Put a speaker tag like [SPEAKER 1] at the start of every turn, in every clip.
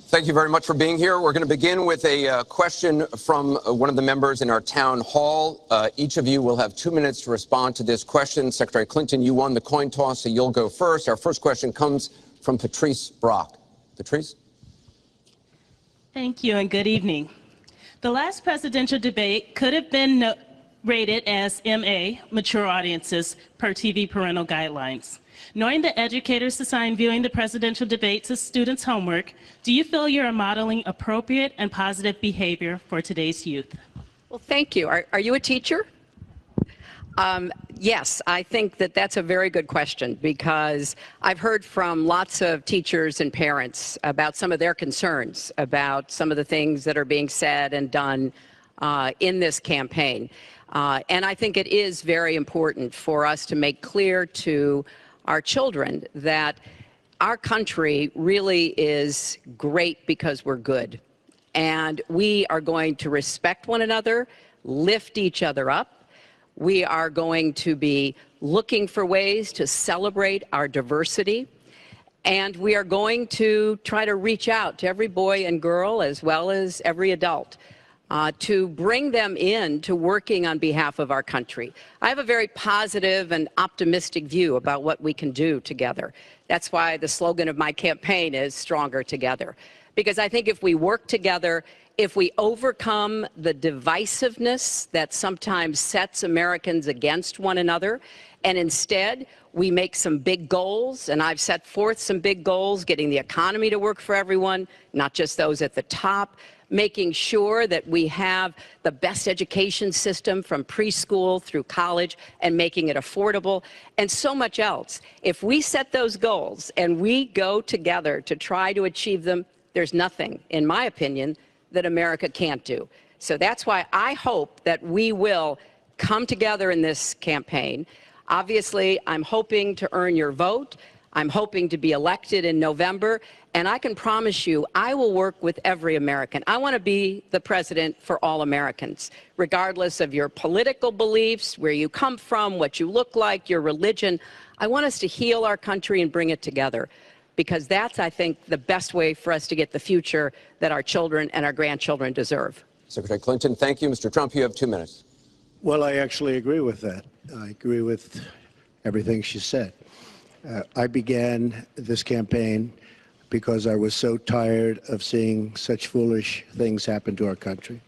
[SPEAKER 1] Thank you very much for being here. We're going to begin with a question from one of the members in our town hall. Each of you will have 2 minutes to respond to this question. Secretary Clinton, you won the coin toss, so you'll go first. Our first question comes from Patrice Brock. Patrice?
[SPEAKER 2] Thank you and good evening. The last presidential debate could have been rated as MA, mature audiences, per TV parental guidelines. Knowing that educators assign viewing the presidential debates as students' homework, do you feel you are modeling appropriate and positive behavior for today's youth?
[SPEAKER 3] Well, thank you. Are you a teacher? Yes, I think that that's a very good question because I've heard from lots of teachers and parents about some of their concerns about some of the things that are being said and done in this campaign. And I think it is very important for us to make clear to our children that our country really is great because we're good. And we are going to respect one another, lift each other up. We are going to be looking for ways to celebrate our diversity. And we are going to try to reach out to every boy and girl as well as every adult to bring them in to working on behalf of our country. I have a very positive and optimistic view about what we can do together. That's why the slogan of my campaign is Stronger Together. Because I think if we work together, if we overcome the divisiveness that sometimes sets Americans against one another, and instead we make some big goals, and I've set forth some big goals, getting the economy to work for everyone, not just those at the top, making sure that we have the best education system from preschool through college and making it affordable, and so much else. If we set those goals and we go together to try to achieve them, there's nothing, in my opinion, that America can't do. So that's why I hope that we will come together in this campaign. Obviously, I'm hoping to earn your vote. I'm hoping to be elected in November, and I can promise you I will work with every American. I want to be the president for all Americans, regardless of your political beliefs, where you come from, what you look like, your religion. I want us to heal our country and bring it together, because that's, I think, the best way for us to get the future that our children and our grandchildren deserve.
[SPEAKER 1] Secretary Clinton, thank you. Mr. Trump, you have 2 minutes.
[SPEAKER 4] Well, I actually agree with that. I agree with everything she said. I began this campaign because I was so tired of seeing such foolish things happen to our country.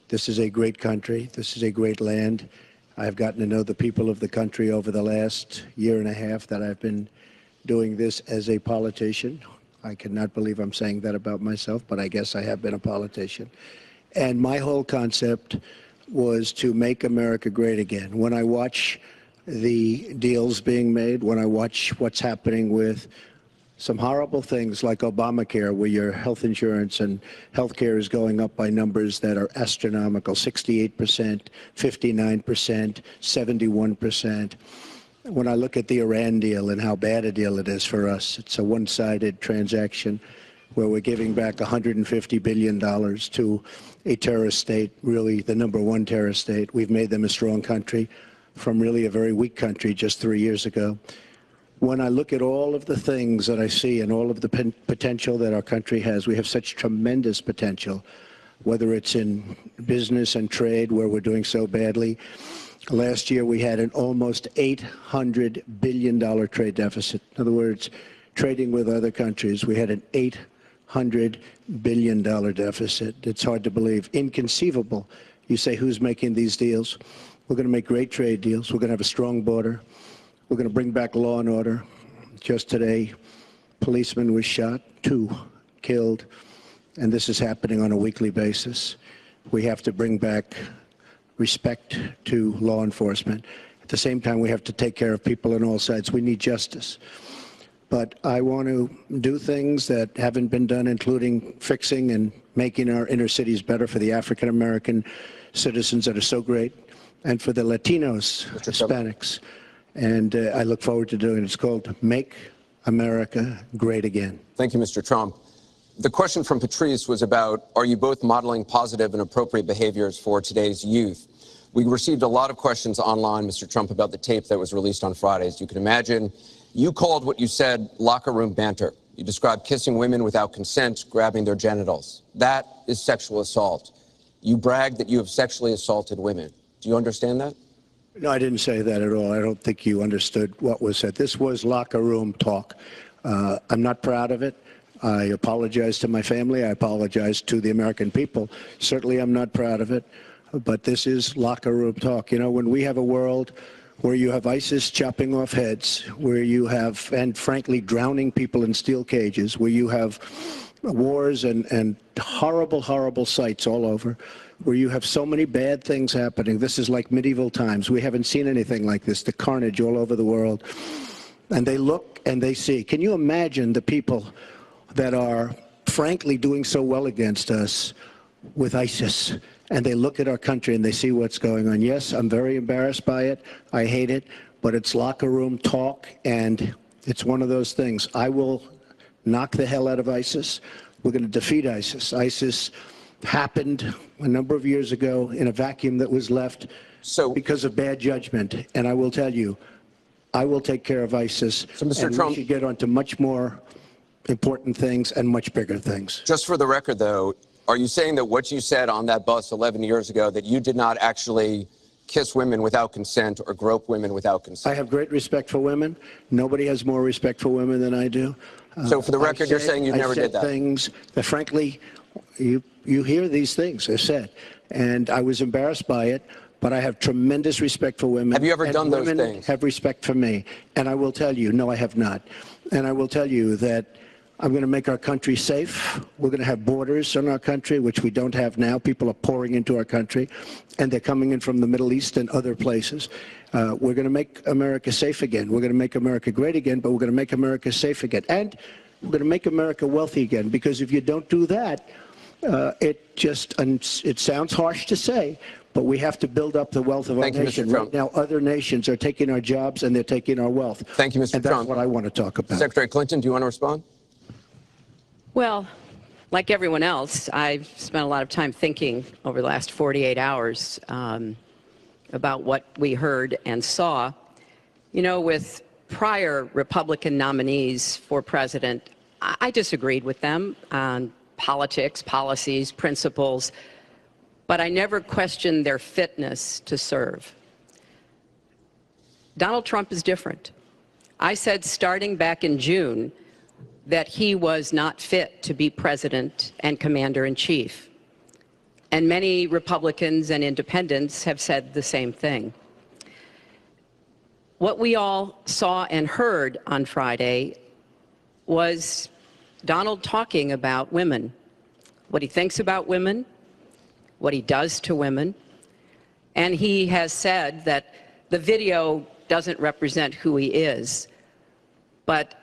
[SPEAKER 4] This is a great country. This is a great land. I've gotten to know the people of the country over the last year and a half that I've been doing this as a politician. I cannot believe I'm saying that about myself, but I guess I have been a politician. And my whole concept was to make America great again. When I watch the deals being made, when I watch what's happening with some horrible things like Obamacare, where your health insurance and health care is going up by numbers that are astronomical, 68%, 59%, 71%. When I look at the Iran deal and how bad a deal it is for us, it's a one-sided transaction where we're giving back $150 billion to a terrorist state, really the #1 terrorist state. We've made them a strong country from really a very weak country just 3 years ago. When I look at all of the things that I see and all of the potential that our country has, we have such tremendous potential, whether it's in business and trade, where we're doing so badly. Last year, we had an almost $800 billion trade deficit. In other words, trading with other countries, we had an $800 billion deficit. It's hard to believe. Inconceivable. You say, who's making these deals? We're going to make great trade deals. We're going to have a strong border. We're going to bring back law and order. Just today, a policeman was shot, 2 killed, and this is happening on a weekly basis. We have to bring back respect to law enforcement. At the same time, we have to take care of people on all sides. We need justice. But I want to do things that haven't been done, including fixing and making our inner cities better for the African-American citizens that are so great, and for the Latinos, Hispanics. And I look forward to doing it. It's called Make America Great Again.
[SPEAKER 1] Thank you, Mr. Trump. The question from Patrice was about, are you both modeling positive and appropriate behaviors for today's youth? We received a lot of questions online, Mr. Trump, about the tape that was released on Friday. As you can imagine, you called what you said locker room banter. You describe kissing women without consent, grabbing their genitals. That is sexual assault. You brag that you have sexually assaulted women. Do you understand that?
[SPEAKER 4] No, I didn't say that at all. I don't think you understood what was said. This was locker room talk. I'm not proud of it. I apologize to my family. I apologize to the American people. Certainly, I'm not proud of it. But this is locker room talk. You know, when we have a world where you have ISIS chopping off heads, where you have, and frankly, drowning people in steel cages, where you have wars and horrible, horrible sights all over, where you have so many bad things happening. This is like medieval times. We haven't seen anything like this, the carnage all over the world. And they look and they see. Can you imagine the people that are frankly doing so well against us with ISIS? And they look at our country and they see what's going on. Yes, I'm very embarrassed by it. I hate it. But it's locker room talk, and it's one of those things. I will knock the hell out of ISIS. We're going to defeat ISIS. ISIS happened a number of years ago in a vacuum that was left because of bad judgment. And I will tell you, I will take care of ISIS.
[SPEAKER 1] So, Mr.
[SPEAKER 4] and
[SPEAKER 1] Trump,
[SPEAKER 4] we should get on to much more important things and much bigger things.
[SPEAKER 1] Just for the record, though, are you saying that what you said on that bus 11 years ago, that you did not actually kiss women without consent or grope women without consent?
[SPEAKER 4] I have great respect for women. Nobody has more respect for women than I do.
[SPEAKER 1] So for the record, you're saying you never did that?
[SPEAKER 4] I said things that, frankly, you hear these things are said. And I was embarrassed by it, but I have tremendous respect for women.
[SPEAKER 1] Have you ever done those things?
[SPEAKER 4] Women have respect for me. And I will tell you, no, I have not. And I will tell you that I'm going to make our country safe. We're going to have borders in our country, which we don't have now. People are pouring into our country, and they're coming in from the Middle East and other places. We're going to make America safe again. We're going to make America great again, but we're going to make America safe again. And we're going to make America wealthy again, because if you don't do that, it sounds harsh to say, but we have to build up the wealth of our nation. Right now, other nations are taking our jobs and they're taking our wealth.
[SPEAKER 1] Thank you, Mr.
[SPEAKER 4] And
[SPEAKER 1] Trump.
[SPEAKER 4] that's what I want to talk about.
[SPEAKER 1] Secretary Clinton, do you want to respond?
[SPEAKER 3] Well, like everyone else, I've spent a lot of time thinking over the last 48 hours about what we heard and saw. You know, with prior Republican nominees for president, I disagreed with them on politics, policies, principles, but I never questioned their fitness to serve. Donald Trump is different. I said starting back in June that he was not fit to be president and commander-in-chief. And many Republicans and independents have said the same thing. What we all saw and heard on Friday was Donald talking about women, what he thinks about women, what he does to women, and he has said that the video doesn't represent who he is, but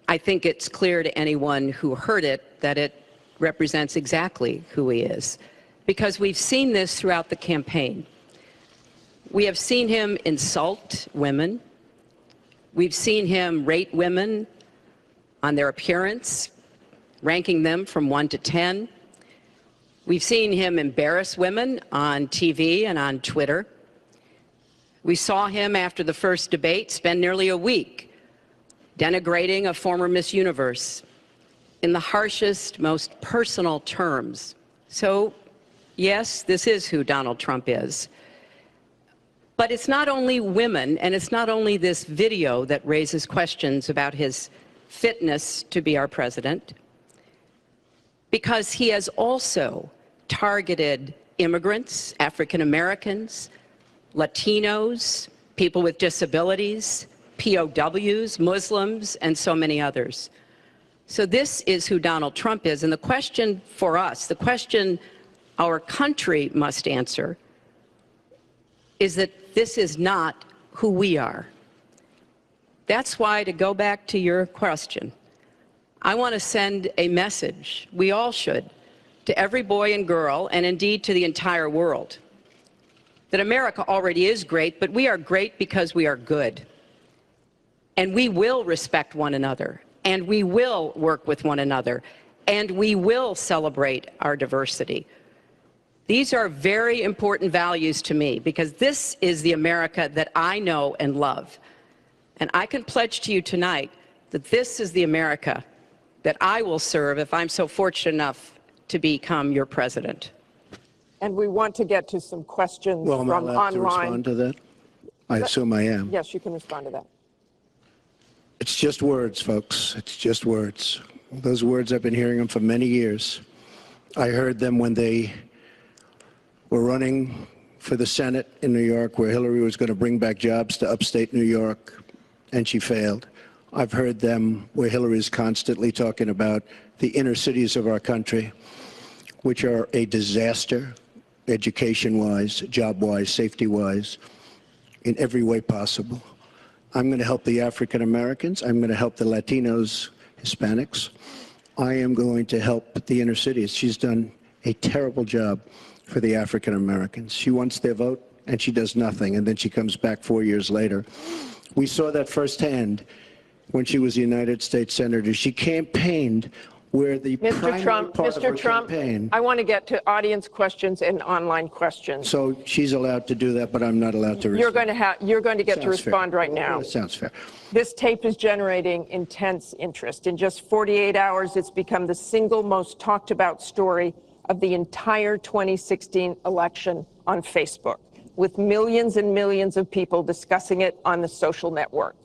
[SPEAKER 3] I think it's clear to anyone who heard it that it represents exactly who he is, because we've seen this throughout the campaign. We have seen him insult women. We've seen him rate women on their appearance, ranking them from 1 to 10. We've seen him embarrass women on TV and on Twitter. We saw him after the first debate spend nearly a week denigrating a former Miss Universe in the harshest, most personal terms. So, yes, this is who Donald Trump is. But it's not only women, and it's not only this video that raises questions about his fitness to be our president, because he has also targeted immigrants, African Americans, Latinos, people with disabilities, POWs, Muslims, and so many others. So this is who Donald Trump is. And the question for us, the question our country must answer, is that this is not who we are. That's why, to go back to your question, I want to send a message, we all should, to every boy and girl, and indeed to the entire world, that America already is great, but we are great because we are good. And we will respect one another, and we will work with one another, and we will celebrate our diversity. These are very important values to me, because this is the America that I know and love. And I can pledge to you tonight that this is the America that I will serve if I'm so fortunate enough to become your president.
[SPEAKER 5] And we want to get to some questions
[SPEAKER 4] Well, am I
[SPEAKER 5] from
[SPEAKER 4] allowed to
[SPEAKER 5] online.
[SPEAKER 4] respond to that? I assume I am.
[SPEAKER 5] Yes, you can respond to that.
[SPEAKER 4] It's just words, folks. It's just words. Those words, I've been hearing them for many years. I heard them when they were running for the Senate in New York, where Hillary was going to bring back jobs to upstate New York, and she failed. I've heard them where Hillary is constantly talking about the inner cities of our country, which are a disaster, education-wise, job-wise, safety-wise, in every way possible. I'm going to help the African Americans. I'm going to help the Latinos, Hispanics. I am going to help the inner cities. She's done a terrible job for the African Americans. She wants their vote, and she does nothing, and then she comes back 4 years later. We saw that firsthand when she was a United States Senator. She campaigned where the primary part of her campaign.
[SPEAKER 5] I want to get to audience questions and online questions.
[SPEAKER 4] So she's allowed to do that, but I'm not allowed to respond.
[SPEAKER 5] You're going to get to
[SPEAKER 4] Sounds
[SPEAKER 5] respond
[SPEAKER 4] fair.
[SPEAKER 5] right now.
[SPEAKER 4] That sounds fair.
[SPEAKER 5] This tape is generating intense interest. In just 48 hours, it's become the single most talked about story of the entire 2016 election on Facebook, with millions and millions of people discussing it on the social network.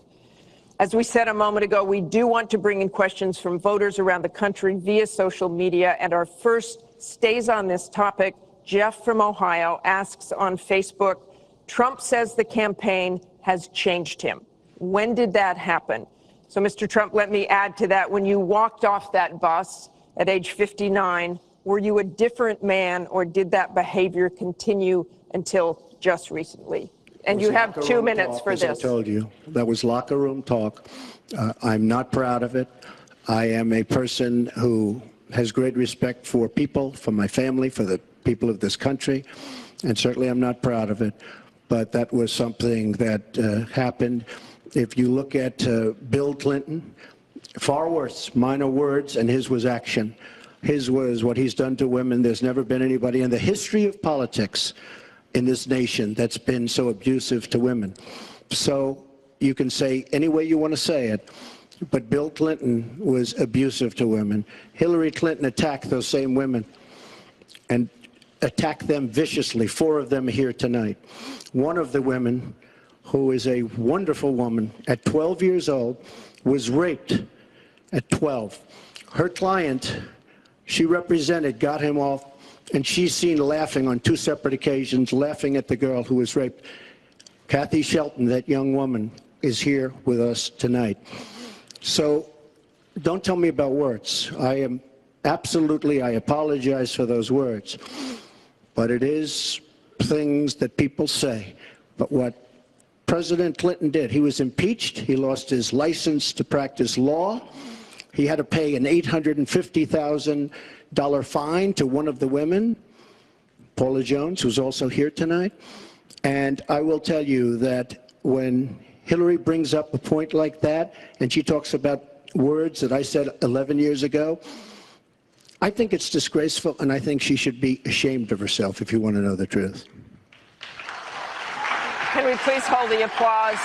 [SPEAKER 5] As we said a moment ago, we do want to bring in questions from voters around the country via social media, and our first stays on this topic. Jeff from Ohio asks on Facebook, Trump says the campaign has changed him. When did that happen? So, Mr. Trump, let me add to that. When you walked off that bus at age 59, were you a different man, or did that behavior continue until just recently? And you have 2 minutes for this.
[SPEAKER 4] As I told you, that was locker room talk. I'm not proud of it. I am a person who has great respect for people, for my family, for the people of this country, and certainly I'm not proud of it. But that was something that happened. If you look at Bill Clinton, far worse, mine are words and his was action. His was what he's done to women. There's never been anybody in the history of politics in this nation that's been so abusive to women. So you can say any way you want to say it, but Bill Clinton was abusive to women. Hillary Clinton attacked those same women and attacked them viciously. 4 of them are here tonight. One of the women, who is a wonderful woman, at 12 years old, was raped at 12. Her client, she represented, got him off, and she's seen laughing on 2 separate occasions, laughing at the girl who was raped. Kathy Shelton, that young woman, is here with us tonight. So don't tell me about words. I apologize for those words. But it is things that people say. But what President Clinton did, he was impeached. He lost his license to practice law. He had to pay an $850,000 fine to one of the women, Paula Jones, who's also here tonight. And I will tell you that when Hillary brings up a point like that, and she talks about words that I said 11 years ago, I think it's disgraceful, and I think she should be ashamed of herself, if you want to know the truth.
[SPEAKER 5] Can we please hold the applause?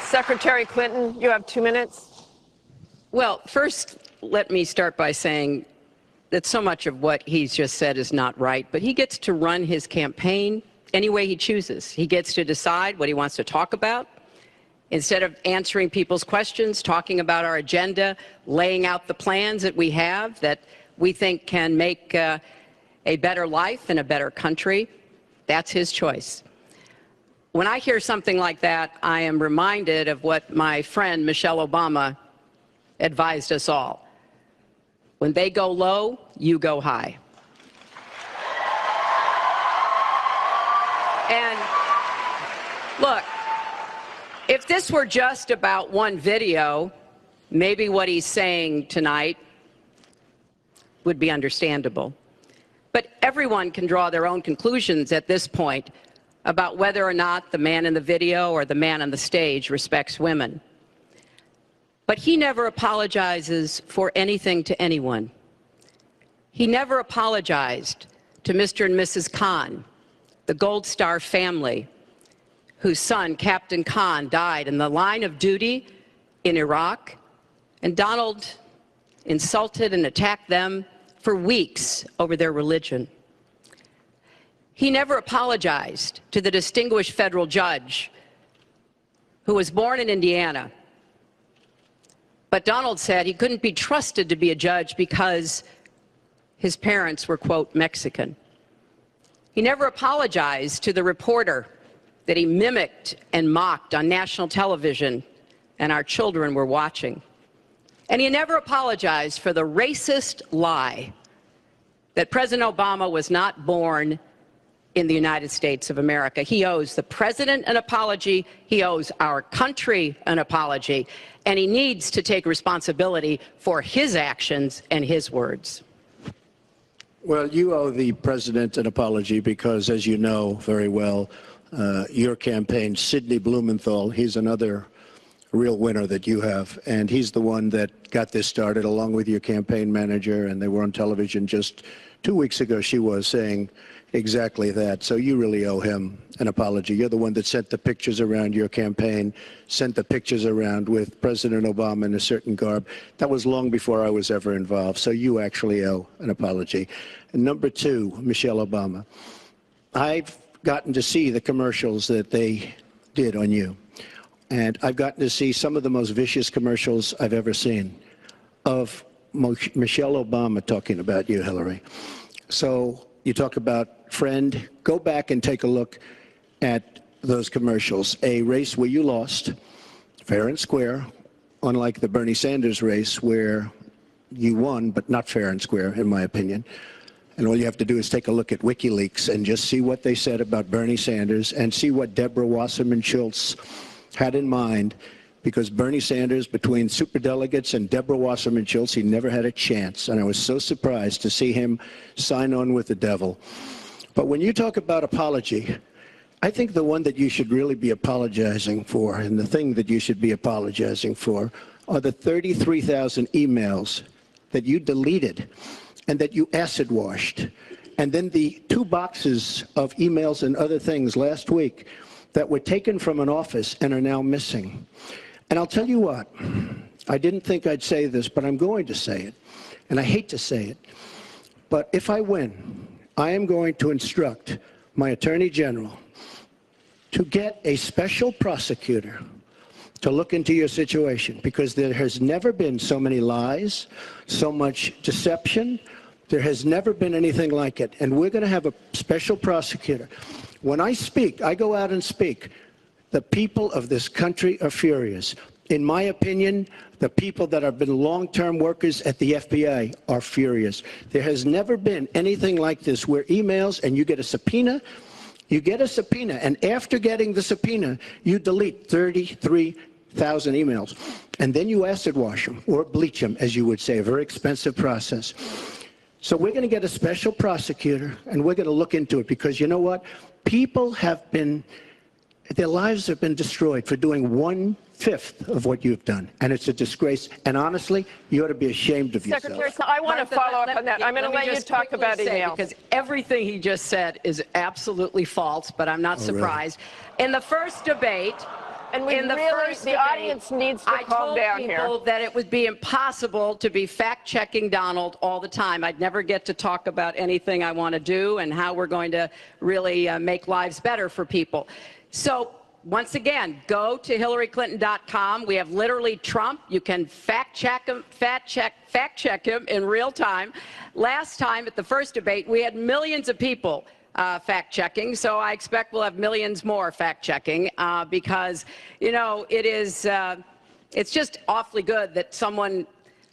[SPEAKER 5] Secretary Clinton, you have 2 minutes.
[SPEAKER 3] Well, first, let me start by saying that so much of what he's just said is not right, but he gets to run his campaign any way he chooses. He gets to decide what he wants to talk about. Instead of answering people's questions, talking about our agenda, laying out the plans that we have that we think can make a better life and a better country, that's his choice. When I hear something like that, I am reminded of what my friend Michelle Obama advised us all. When they go low, you go high. And look, if this were just about one video, maybe what he's saying tonight would be understandable. But everyone can draw their own conclusions at this point about whether or not the man in the video or the man on the stage respects women. But he never apologizes for anything to anyone. He never apologized to Mr. and Mrs. Khan, the Gold Star family, whose son, Captain Khan, died in the line of duty in Iraq. And Donald insulted and attacked them for weeks over their religion. He never apologized to the distinguished federal judge who was born in Indiana. But Donald said he couldn't be trusted to be a judge because his parents were, quote, Mexican. He never apologized to the reporter that he mimicked and mocked on national television, and our children were watching. And he never apologized for the racist lie that President Obama was not born in the United States of America. He owes the president an apology. He owes our country an apology. And he needs to take responsibility for his actions and his words.
[SPEAKER 4] Well, you owe the president an apology because, as you know very well, your campaign, Sidney Blumenthal, he's another real winner that you have. And he's the one that got this started along with your campaign manager. And they were on television just 2 weeks ago, she was saying exactly that. So you really owe him an apology. You're the one that sent the pictures around your campaign, sent the pictures around with President Obama in a certain garb. That was long before I was ever involved. So you actually owe an apology. And number two, Michelle Obama. I've gotten to see the commercials that they did on you. And I've gotten to see some of the most vicious commercials I've ever seen of Michelle Obama talking about you, Hillary. So you talk about friend, go back and take a look at those commercials. A race where you lost, fair and square, unlike the Bernie Sanders race where you won, but not fair and square, in my opinion. And all you have to do is take a look at WikiLeaks and just see what they said about Bernie Sanders and see what Deborah Wasserman Schultz had in mind, because Bernie Sanders, between superdelegates and Deborah Wasserman Schultz, he never had a chance. And I was so surprised to see him sign on with the devil. But when you talk about apology, I think the one that you should really be apologizing for, and the thing that you should be apologizing for, are the 33,000 emails that you deleted and that you acid washed. And then the 2 boxes of emails and other things last week that were taken from an office and are now missing. And I'll tell you what, I didn't think I'd say this, but I'm going to say it. And I hate to say it. But if I win, I am going to instruct my Attorney General to get a special prosecutor to look into your situation, because there has never been so many lies, so much deception. There has never been anything like it. And we're going to have a special prosecutor. When I speak, I go out and speak. The people of this country are furious. In my opinion, the people that have been long-term workers at the FBI are furious. There has never been anything like this where emails and you get a subpoena, and after getting the subpoena, you delete 33,000 emails. And then you acid wash them, or bleach them, as you would say, a very expensive process. So we're going to get a special prosecutor, and we're going to look into it, because you know what? People have been, their lives have been destroyed for doing 1/5 of what you've done. And it's a disgrace. And honestly, you ought to be ashamed of yourself.
[SPEAKER 5] Secretary, I want to follow up on that. I'm going to let you talk about emails.
[SPEAKER 3] Because everything he just said is absolutely false, but I'm not surprised. Really? In the first debate,
[SPEAKER 5] the audience needs to calm down here.
[SPEAKER 3] I told people that it would be impossible to be fact-checking Donald all the time. I'd never get to talk about anything I want to do and how we're going to really make lives better for people. So once again, go to HillaryClinton.com. We have literally Trump. You can fact check him in real time. Last time at the first debate, we had millions of people fact-checking, so I expect we'll have millions more fact-checking because, you know, it's just awfully good that someone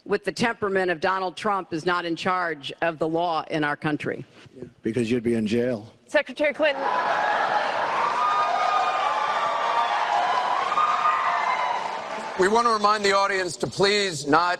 [SPEAKER 3] with the temperament of Donald Trump is not in charge of the law in our country.
[SPEAKER 4] Yeah, because you'd be in jail.
[SPEAKER 5] Secretary Clinton.
[SPEAKER 1] We want to remind the audience to please not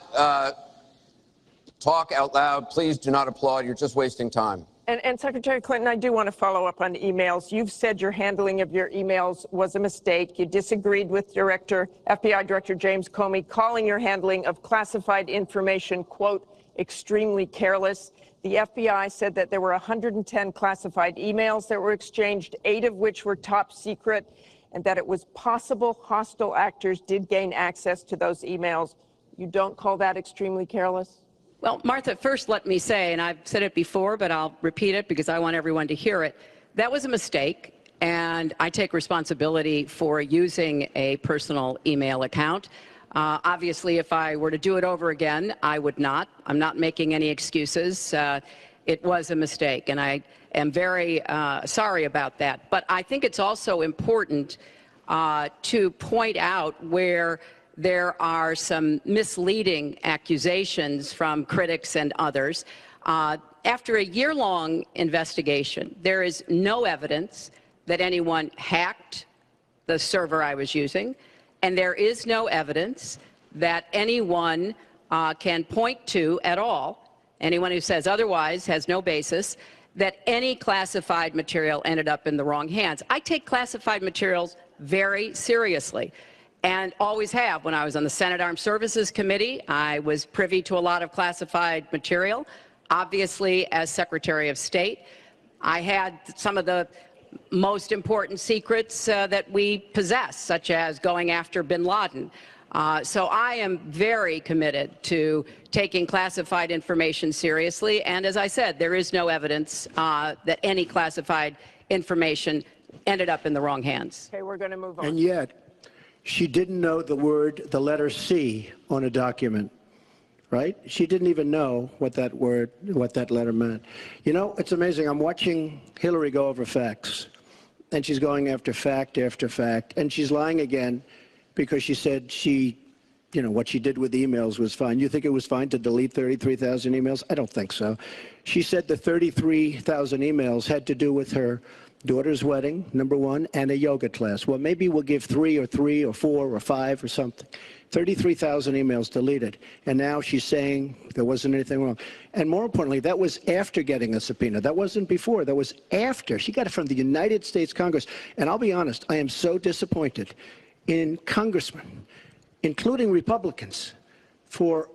[SPEAKER 1] talk out loud. Please do not applaud. You're just wasting time.
[SPEAKER 5] And Secretary Clinton, I do want to follow up on emails. You've said your handling of your emails was a mistake. You disagreed with FBI Director James Comey, calling your handling of classified information, quote, extremely careless. The FBI said that there were 110 classified emails that were exchanged, 8 of which were top secret, and that it was possible hostile actors did gain access to those emails. You don't call that extremely careless?
[SPEAKER 3] Well, Martha, first let me say, and I've said it before, but I'll repeat it because I want everyone to hear it, that was a mistake, and I take responsibility for using a personal email account. Obviously, if I were to do it over again, I would not. I'm not making any excuses. It was a mistake, and I am very sorry about that. But I think it's also important to point out where there are some misleading accusations from critics and others. After a year-long investigation, there is no evidence that anyone hacked the server I was using, and there is no evidence that anyone can point to at all, anyone who says otherwise has no basis, that any classified material ended up in the wrong hands. I take classified materials very seriously, and always have. When I was on the Senate Armed Services Committee, I was privy to a lot of classified material. Obviously, as Secretary of State, I had some of the most important secrets that we possess, such as going after bin Laden. So I am very committed to taking classified information seriously, and as I said, there is no evidence that any classified information ended up in the wrong hands.
[SPEAKER 5] Okay, we're going to move on.
[SPEAKER 4] And yet, she didn't know the letter C on a document, right? She didn't even know what that letter meant. You know, it's amazing. I'm watching Hillary go over facts, and she's going after fact after fact, and she's lying again because she said what she did with emails was fine. You think it was fine to delete 33,000 emails? I don't think so. She said the 33,000 emails had to do with her daughter's wedding, number one, and a yoga class. Well, maybe we'll give 3 or 4 or 5 or something. 33,000 emails deleted. And now she's saying there wasn't anything wrong. And more importantly, that was after getting a subpoena. That wasn't before. That was after. She got it from the United States Congress. And I'll be honest, I am so disappointed in congressmen, including Republicans, for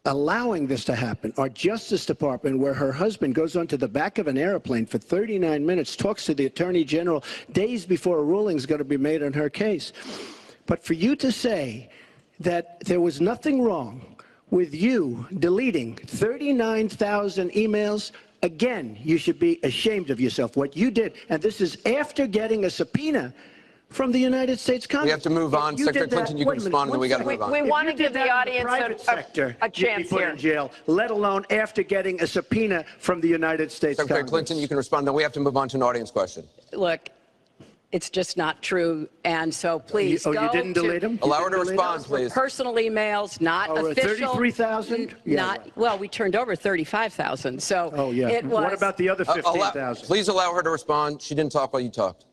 [SPEAKER 4] allowing this to happen. Our Justice Department, where her husband goes onto the back of an airplane for 39 minutes, talks to the Attorney General days before a ruling is going to be made on her case. But for you to say that there was nothing wrong with you deleting 39,000 emails, again, you should be ashamed of yourself. What you did, and this is after getting a subpoena from the United States Congress.
[SPEAKER 1] We have to move on. Secretary Clinton, you can respond, and then we got to move on.
[SPEAKER 5] We want to give the audience a chance
[SPEAKER 4] you'd be put
[SPEAKER 5] here.
[SPEAKER 4] in jail, let alone after getting a subpoena from the United States
[SPEAKER 1] Secretary
[SPEAKER 4] Congress.
[SPEAKER 1] Clinton, you can respond. Then we have to move on to an audience question.
[SPEAKER 3] Look, it's just not true, and so please
[SPEAKER 4] you didn't delete them?
[SPEAKER 1] Allow her to respond, please.
[SPEAKER 3] Personal emails, not official.
[SPEAKER 4] 33,000?
[SPEAKER 3] Well, we turned over 35,000, so it was.
[SPEAKER 4] What about the other 15,000?
[SPEAKER 1] Please allow her to respond. She didn't talk while you talked.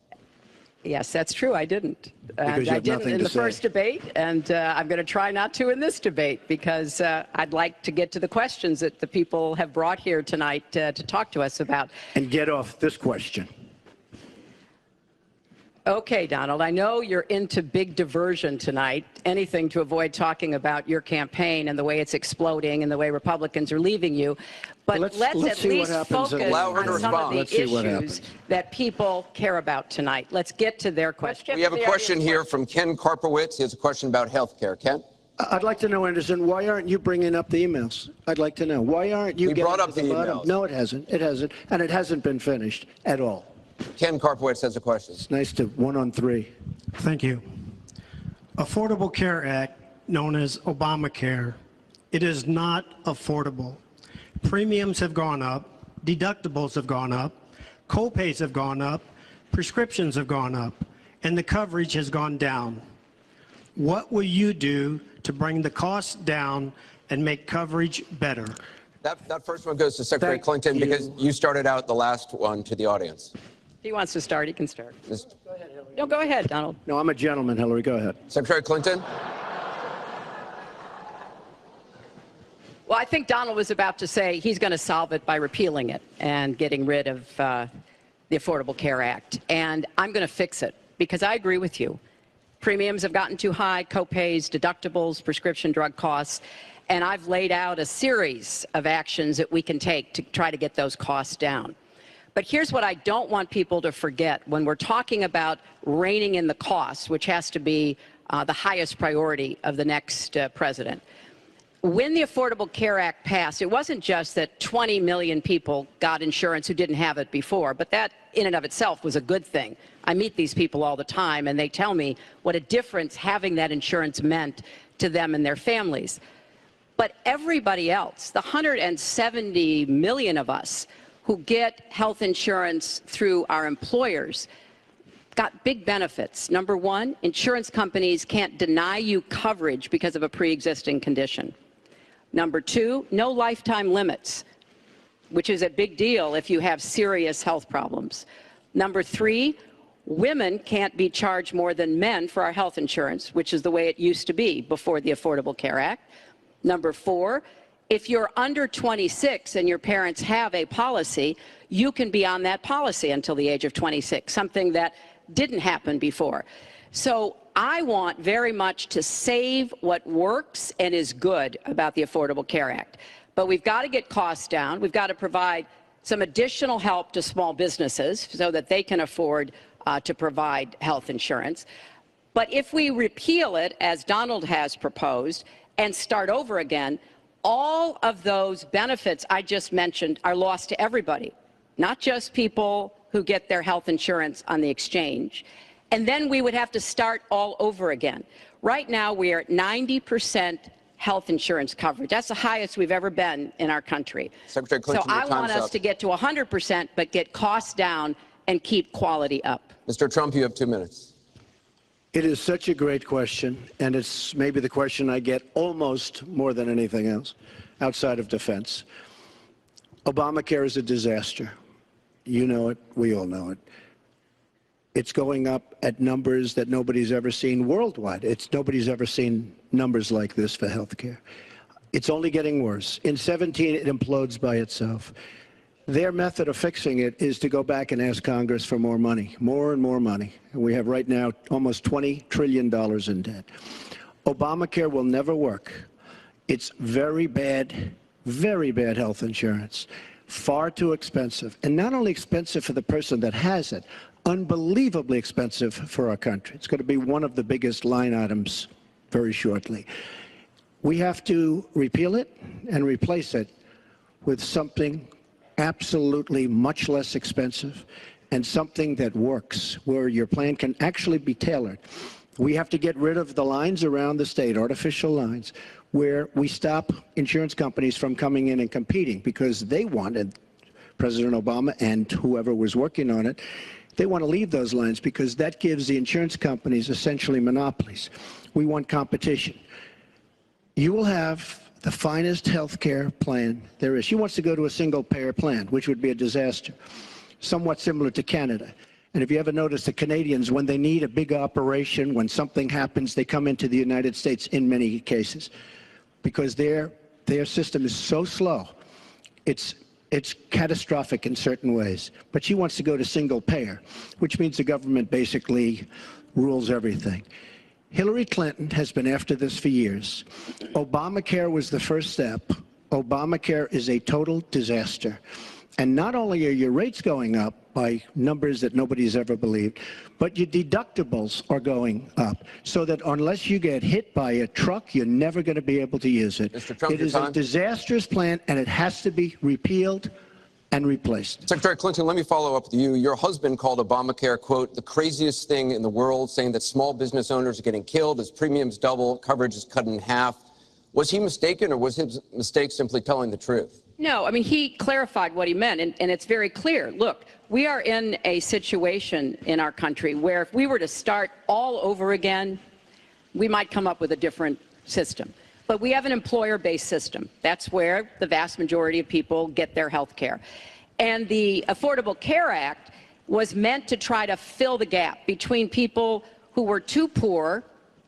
[SPEAKER 3] Yes, that's true. I didn't.
[SPEAKER 4] Because you
[SPEAKER 3] I
[SPEAKER 4] have
[SPEAKER 3] didn't
[SPEAKER 4] nothing
[SPEAKER 3] in
[SPEAKER 4] to
[SPEAKER 3] the
[SPEAKER 4] say.
[SPEAKER 3] first debate, and I'm going to try not to in this debate because I'd like to get to the questions that the people have brought here tonight to talk to us about.
[SPEAKER 4] And get off this question.
[SPEAKER 3] Okay, Donald, I know you're into big diversion tonight, anything to avoid talking about your campaign and the way it's exploding and the way Republicans are leaving you. But let's at least focus on some of the issues that people care about tonight. Let's get to their questions.
[SPEAKER 1] We have a question here from Ken Karpowitz. He has a question about health care. Ken?
[SPEAKER 4] I'd like to know, Anderson, why aren't you bringing up the emails? I'd like to know. Why aren't you
[SPEAKER 1] We
[SPEAKER 4] getting
[SPEAKER 1] brought up
[SPEAKER 4] to
[SPEAKER 1] the
[SPEAKER 4] bottom?
[SPEAKER 1] emails.
[SPEAKER 4] No, it hasn't. It hasn't. And it hasn't been finished at all.
[SPEAKER 1] Ken Karpowitz has a question.
[SPEAKER 4] It's nice to 1-on-3.
[SPEAKER 6] Thank you. Affordable Care Act, known as Obamacare, it is not affordable. Premiums have gone up, deductibles have gone up, co-pays have gone up, prescriptions have gone up, and the coverage has gone down. What will you do to bring the costs down and make coverage better?
[SPEAKER 1] That first one goes to Secretary Clinton because you started out the last one to the audience.
[SPEAKER 3] If he wants to start, he can start. No, go ahead, Donald.
[SPEAKER 4] No, I'm a gentleman, Hillary. Go ahead.
[SPEAKER 1] Secretary Clinton?
[SPEAKER 3] Well, I think Donald was about to say he's going to solve it by repealing it and getting rid of the Affordable Care Act. And I'm going to fix it because I agree with you. Premiums have gotten too high, co-pays, deductibles, prescription drug costs. And I've laid out a series of actions that we can take to try to get those costs down. But here's what I don't want people to forget. When we're talking about reining in the costs, which has to be the highest priority of the next president. When the Affordable Care Act passed, it wasn't just that 20 million people got insurance who didn't have it before, but that in and of itself was a good thing. I meet these people all the time, and they tell me what a difference having that insurance meant to them and their families. But everybody else, the 170 million of us who get health insurance through our employers, got big benefits. Number one, insurance companies can't deny you coverage because of a pre-existing condition. Number two, no lifetime limits, which is a big deal if you have serious health problems. Number three, women can't be charged more than men for our health insurance, which is the way it used to be before the Affordable Care Act. Number four, if you're under 26 and your parents have a policy, you can be on that policy until the age of 26, something that didn't happen before. So I want very much to save what works and is good about the Affordable Care Act. But we've got to get costs down. We've got to provide some additional help to small businesses so that they can afford to provide health insurance. But if we repeal it, as Donald has proposed, and start over again, all of those benefits I just mentioned are lost to everybody, not just people who get their health insurance on the exchange. And then we would have to start all over again. Right now, we are at 90% health insurance coverage. That's the highest we've ever been in our country.
[SPEAKER 1] Secretary Clinton,
[SPEAKER 3] so I want us to get to 100%, but get costs down and keep quality up.
[SPEAKER 1] Mr. Trump, you have 2 minutes.
[SPEAKER 4] It is such a great question, and it's maybe the question I get almost more than anything else outside of defense. Obamacare is a disaster. You know it. We all know it. It's going up at numbers that nobody's ever seen worldwide. Nobody's ever seen numbers like this for health care. It's only getting worse. In 17, it implodes by itself. Their method of fixing it is to go back and ask Congress for more money, more and more money. And we have right now almost $20 trillion in debt. Obamacare will never work. It's very bad health insurance, far too expensive. And not only expensive for the person that has it, unbelievably expensive for our country. It's going to be one of the biggest line items very shortly. We have to repeal it and replace it with something absolutely much less expensive and something that works, where your plan can actually be tailored. We have to get rid of the lines around the state, artificial lines, where we stop insurance companies from coming in and competing because they wanted, President Obama and whoever was working on it, they want to leave those lines because that gives the insurance companies essentially monopolies. We want competition. You will have the finest health care plan there is. She wants to go to a single-payer plan, which would be a disaster, somewhat similar to Canada. And if you ever notice, the Canadians, when they need a big operation, when something happens, they come into the United States in many cases because their system is so slow. It's catastrophic in certain ways. But she wants to go to single-payer, which means the government basically rules everything. Hillary Clinton has been after this for years. Obamacare was the first step. Obamacare is a total disaster. And not only are your rates going up by numbers that nobody's ever believed, but your deductibles are going up. So that unless you get hit by a truck, you're never going to be able to use it.
[SPEAKER 1] Mr. Trump,
[SPEAKER 4] it is a disastrous plan, and it has to be repealed and replaced.
[SPEAKER 1] Secretary Clinton, let me follow up with you. Your husband called Obamacare, quote, the craziest thing in the world, saying that small business owners are getting killed as premiums double, coverage is cut in half. Was he mistaken, or was his mistake simply telling the truth?
[SPEAKER 3] No, I mean, he clarified what he meant, and it's very clear. Look, we are in a situation in our country where if we were to start all over again, we might come up with a different system. But we have an employer-based system. That's where the vast majority of people get their health care. And the Affordable Care Act was meant to try to fill the gap between people who were too poor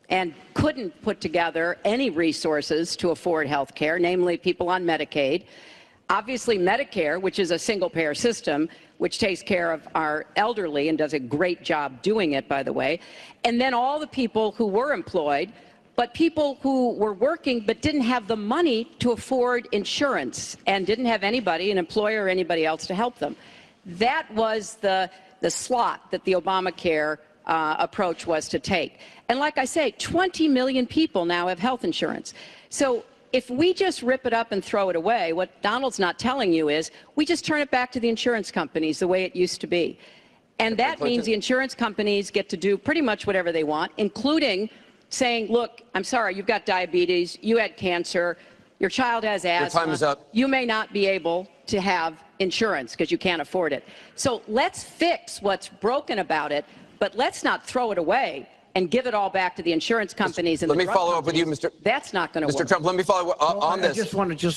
[SPEAKER 3] and couldn't put together any resources to afford health care, namely people on Medicaid. Obviously, Medicare, which is a single-payer system, which takes care of our elderly and does a great job doing it, by the way. And then all the people who were employed, but people who were working but didn't have the money to afford insurance and didn't have anybody, an employer or anybody else, to help them. That was the slot that the Obamacare approach was to take. And like I say, 20 million people now have health insurance. So if we just rip it up and throw it away, what Donald's not telling you is we just turn it back to the insurance companies the way it used to be. And that means the insurance companies get to do pretty much whatever they want, including saying, look, I'm sorry, you've got diabetes, you had cancer, your child has asthma.
[SPEAKER 1] Your time is up.
[SPEAKER 3] You may not be able to have insurance because you can't afford it. So let's fix what's broken about it, but let's not throw it away and give it all back to the insurance companies and
[SPEAKER 1] let
[SPEAKER 3] the
[SPEAKER 1] me
[SPEAKER 3] drug
[SPEAKER 1] follow up with you,
[SPEAKER 3] companies.
[SPEAKER 1] Mr.
[SPEAKER 3] That's not going to work.
[SPEAKER 1] Mr. Trump, let me follow up on this.
[SPEAKER 4] Just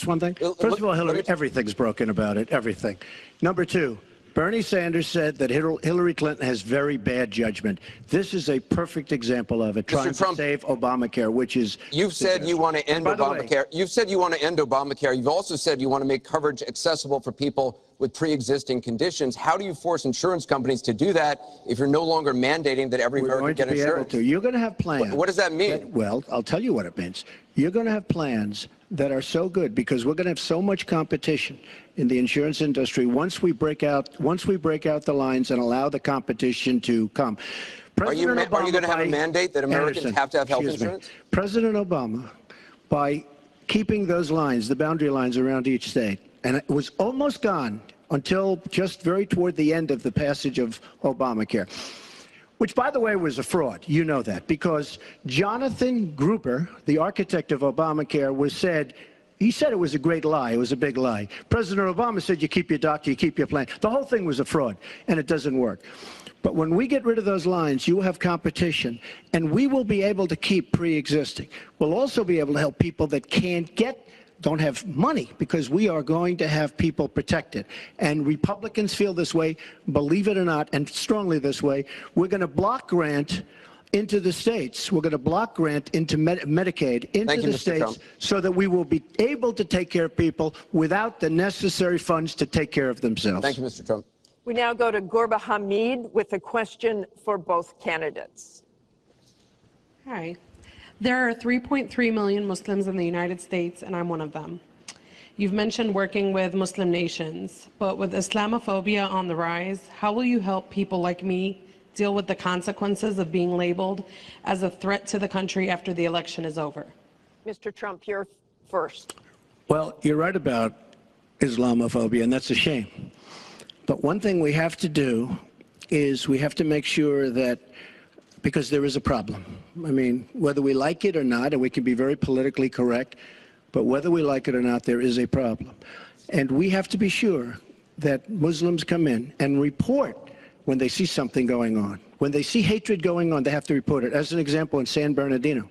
[SPEAKER 4] one thing. First of all, Hillary, everything's broken about it, everything. Number two, Bernie Sanders said that Hillary Clinton has very bad judgment. This is a perfect example of it, trying to save Obamacare, which is...
[SPEAKER 1] You've said you want to end Obamacare. You've said you want to end Obamacare. You've also said you want to make coverage accessible for people with pre-existing conditions. How do you force insurance companies to do that if you're no longer mandating that every American get insurance?
[SPEAKER 4] You're going to have plans.
[SPEAKER 1] What does that mean?
[SPEAKER 4] Well, I'll tell you what it means. You're going to have plans that are so good because we're going to have so much competition in the insurance industry once we break out the lines and allow the competition to come.
[SPEAKER 1] Are you going to have a mandate that Americans have to have health insurance?
[SPEAKER 4] President Obama, by keeping those lines, the boundary lines around each state, and it was almost gone until just very toward the end of the passage of Obamacare, which, by the way, was a fraud. You know that, because Jonathan Gruber, the architect of Obamacare, he said it was a great lie. It was a big lie. President Obama said you keep your doctor, you keep your plan. The whole thing was a fraud, and it doesn't work. But when we get rid of those lines, you will have competition, and we will be able to keep pre-existing. We'll also be able to help people that don't have money, because we are going to have people protected. And Republicans feel this way, believe it or not, and strongly this way. We're going to block grant into the states. We're going to block grant into Medicaid into the states so that we will be able to take care of people without the necessary funds to take care of themselves.
[SPEAKER 1] Thank you, Mr. Trump.
[SPEAKER 5] We now go to Gorba Hamid with a question for both candidates.
[SPEAKER 7] Hi. There are 3.3 million Muslims in the United States, and I'm one of them. You've mentioned working with Muslim nations, but with Islamophobia on the rise, how will you help people like me deal with the consequences of being labeled as a threat to the country after the election is over?
[SPEAKER 5] Mr. Trump, you're first.
[SPEAKER 4] Well, you're right about Islamophobia, and that's a shame. But one thing we have to do is we have to make sure that, because there is a problem. I mean, whether we like it or not, and we can be very politically correct, but whether we like it or not, there is a problem. And we have to be sure that Muslims come in and report when they see something going on. When they see hatred going on, they have to report it. As an example, in San Bernardino,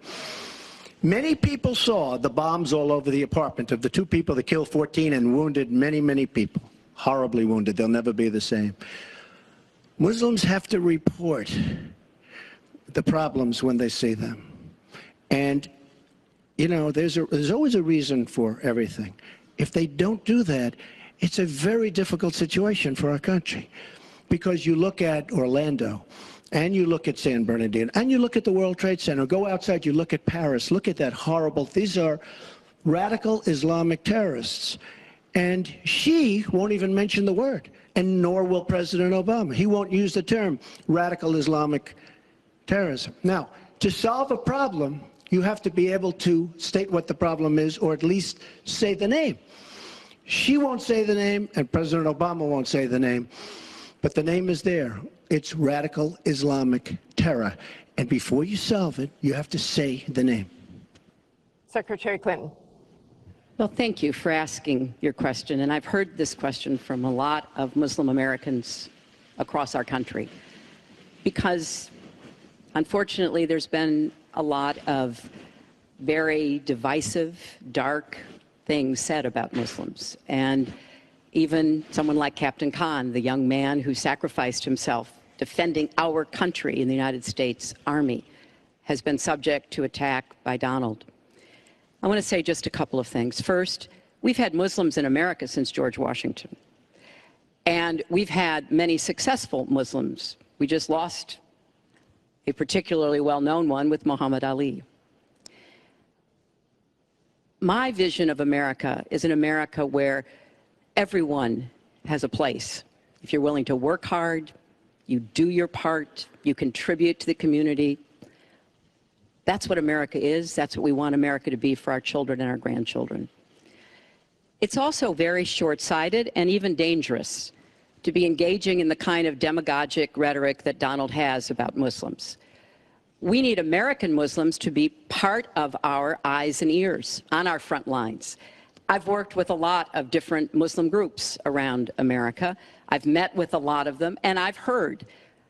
[SPEAKER 4] many people saw the bombs all over the apartment of the two people that killed 14 and wounded many, many people. Horribly wounded. They'll never be the same. Muslims have to report the problems when they see them. And, you know, there's always a reason for everything. If they don't do that, it's a very difficult situation for our country. Because you look at Orlando, and you look at San Bernardino, and you look at the World Trade Center, go outside, you look at Paris, look at that horrible, these are radical Islamic terrorists. And she won't even mention the word, and nor will President Obama. He won't use the term radical Islamic terrorism. Now, to solve a problem, you have to be able to state what the problem is, or at least say the name. She won't say the name, and President Obama won't say the name, but the name is there. It's radical Islamic terror. And before you solve it, you have to say the name.
[SPEAKER 5] Secretary Clinton.
[SPEAKER 3] Well, thank you for asking your question. And I've heard this question from a lot of Muslim Americans across our country, because unfortunately there's been a lot of very divisive, dark things said about Muslims. And even someone like Captain Khan, the young man who sacrificed himself defending our country in the United States Army, has been subject to attack by Donald. I want to say just a couple of things. First, we've had Muslims in America since George Washington. And we've had many successful Muslims. We just lost a particularly well-known one with Muhammad Ali. My vision of America is an America where everyone has a place. If you're willing to work hard, you do your part, you contribute to the community. That's what America is. That's what we want America to be for our children and our grandchildren. It's also very short-sighted and even dangerous to be engaging in the kind of demagogic rhetoric that Donald has about Muslims. We need American Muslims to be part of our eyes and ears on our front lines. I've worked with a lot of different Muslim groups around America. I've met with a lot of them, and I've heard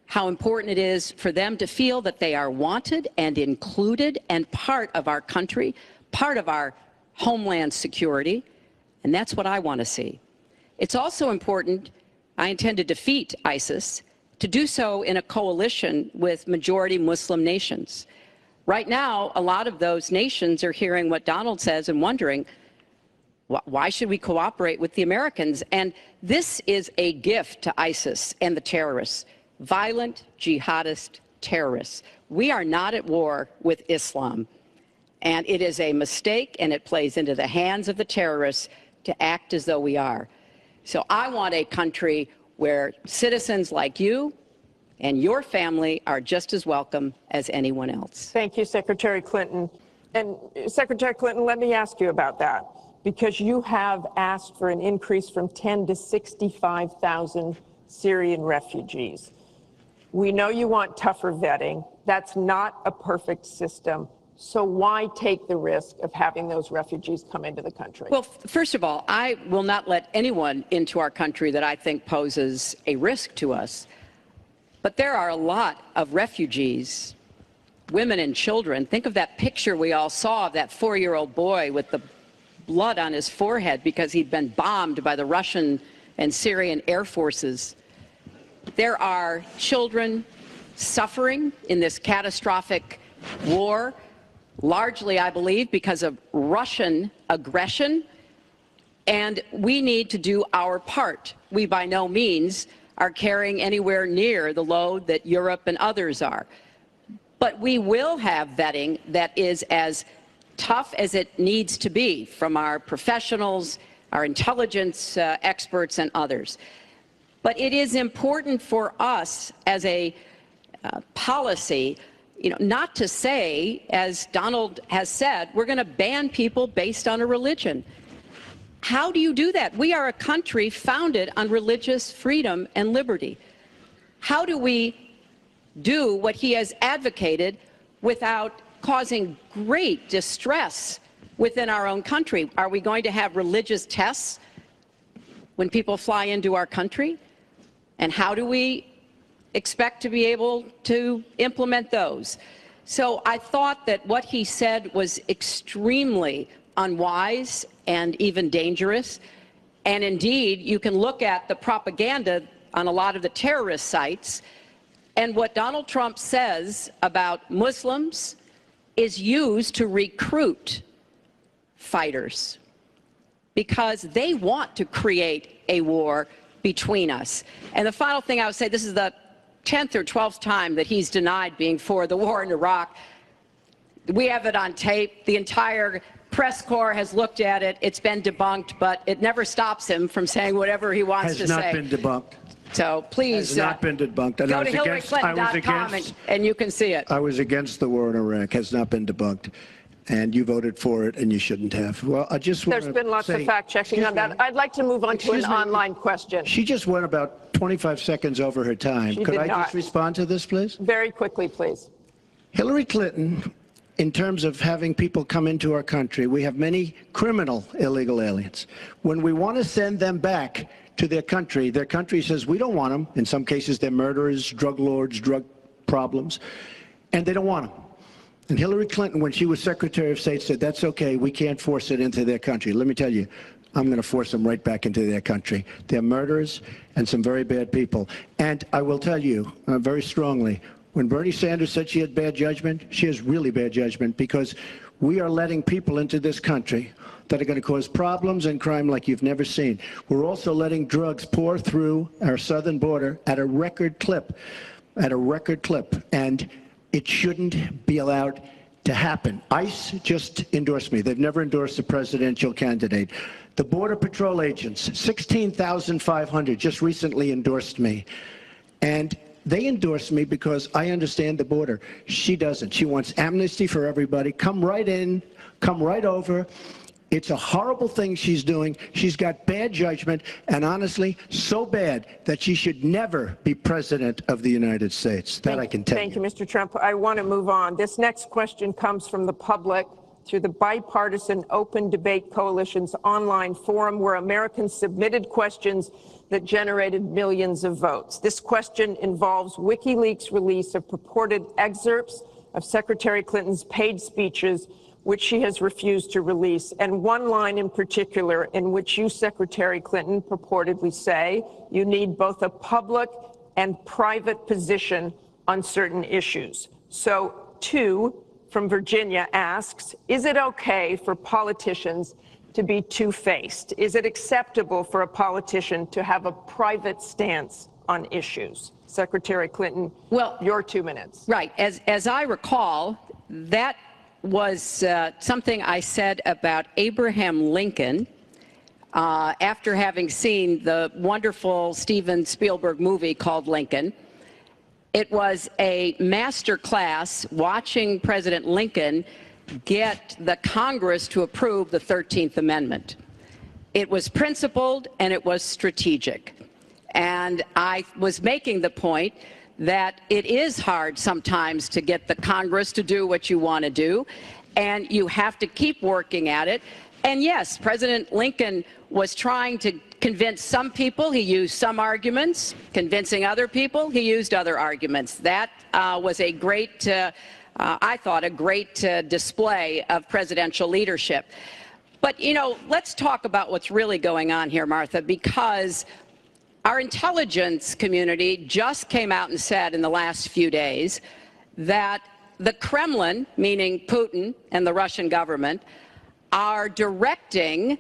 [SPEAKER 3] how important it is for them to feel that they are wanted and included and part of our country, part of our homeland security, and that's what I want to see. It's also important, I intend to defeat ISIS, to do so in a coalition with majority Muslim nations. Right now, a lot of those nations are hearing what Donald says and wondering, why should we cooperate with the Americans? And this is a gift to ISIS and the terrorists, violent jihadist terrorists. We are not at war with Islam. And it is a mistake, and it plays into the hands of the terrorists to act as though we are. So I want a country where citizens like you and your family are just as welcome as anyone else.
[SPEAKER 5] Thank you, Secretary Clinton. And Secretary Clinton, let me ask you about that, because you have asked for an increase from 10 to 65,000 Syrian refugees. We know you want tougher vetting. That's not a perfect system. So why take the risk of having those refugees come into the country?
[SPEAKER 3] Well, first of all, I will not let anyone into our country that I think poses a risk to us. But there are a lot of refugees, women and children. Think of that picture we all saw of that 4-year-old boy with the blood on his forehead because he'd been bombed by the Russian and Syrian air forces. There are children suffering in this catastrophic war, largely, I believe, because of Russian aggression, and we need to do our part. We by no means are carrying anywhere near the load that Europe and others are. But we will have vetting that is as tough as it needs to be from our professionals, our intelligence experts, and others. But it is important for us as a policy, not to say, as Donald has said, we're going to ban people based on a religion. How do you do that? We are a country founded on religious freedom and liberty. How do we do what he has advocated without causing great distress within our own country? Are we going to have religious tests when people fly into our country? And how do we expect to be able to implement those? So I thought that what he said was extremely unwise and even dangerous. And indeed, you can look at the propaganda on a lot of the terrorist sites, and what Donald Trump says about Muslims is used to recruit fighters because they want to create a war between us. And the final thing I would say, this is the 10th or 12th time that he's denied being for the war in Iraq. We have it on tape. The entire press corps has looked at it. It's been debunked, but it never stops him from saying whatever he wants to say.
[SPEAKER 4] Has not been debunked.
[SPEAKER 3] So please
[SPEAKER 4] has not been debunked. And
[SPEAKER 3] go to HillaryClinton.com and you can see it.
[SPEAKER 4] I was against the war in Iraq. Has not been debunked. And you voted for it, and you shouldn't have. Well, I just want
[SPEAKER 5] There's been lots of fact-checking on that. I'd like to move on to an online question.
[SPEAKER 4] She just went about 25 seconds over her time. Could I just respond to this, please?
[SPEAKER 5] Very quickly, please. Hillary
[SPEAKER 4] Clinton, in terms of having people come into our country, we have many criminal illegal aliens. When we want to send them back to their country says we don't want them. In some cases, they're murderers, drug lords, drug problems, and they don't want them. And Hillary Clinton, when she was Secretary of State, said, that's okay, we can't force it into their country. Let me tell you, I'm going to force them right back into their country. They're murderers and some very bad people. And I will tell you very strongly, when Bernie Sanders said she had bad judgment, she has really bad judgment, because we are letting people into this country that are going to cause problems and crime like you've never seen. We're also letting drugs pour through our southern border at a record clip, and it shouldn't be allowed to happen. ICE just endorsed me. They've never endorsed a presidential candidate. The Border Patrol agents, 16,500, just recently endorsed me. And they endorse me because I understand the border. She doesn't. She wants amnesty for everybody. Come right in, come right over. It's a horrible thing she's doing. She's got bad judgment, and honestly, so bad that she should never be president of the United States. That I can tell you.
[SPEAKER 5] Thank you, Mr. Trump. I want to move on. This next question comes from the public through the Bipartisan Open Debate Coalition's online forum, where Americans submitted questions that generated millions of votes. This question involves WikiLeaks' release of purported excerpts of Secretary Clinton's paid speeches, which she has refused to release, and one line in particular in which you, Secretary Clinton, purportedly say you need both a public and private position on certain issues. So, two from Virginia asks, is it okay for politicians to be two-faced? Is it acceptable for a politician to have a private stance on issues? Secretary Clinton, well, your 2 minutes.
[SPEAKER 3] Right. As I recall, that was something I said about Abraham Lincoln after having seen the wonderful Steven Spielberg movie called Lincoln. It was a master class watching President Lincoln get the Congress to approve the 13th Amendment. It was principled and it was strategic. And I was making the point that it is hard sometimes to get the Congress to do what you want to do, and you have to keep working at it. And yes, President Lincoln was trying to convince some people. He used some arguments. Convincing other people, he used other arguments. That was a great, I thought, a great display of presidential leadership. But, you know, let's talk about what's really going on here, Martha, because our intelligence community just came out and said in the last few days that the Kremlin, meaning Putin and the Russian government, are directing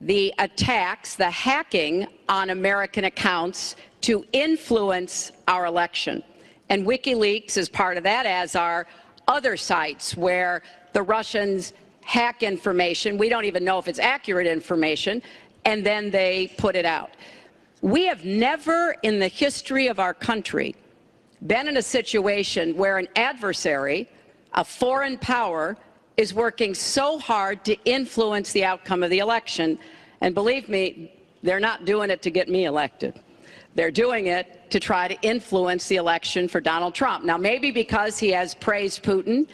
[SPEAKER 3] the attacks, the hacking on American accounts to influence our election. And WikiLeaks is part of that, as are other sites where the Russians hack information. We don't even know if it's accurate information, and then they put it out. We have never in the history of our country been in a situation where an adversary, a foreign power, is working so hard to influence the outcome of the election. And believe me, they're not doing it to get me elected. They're doing it to try to influence the election for Donald Trump. Now, maybe because he has praised Putin,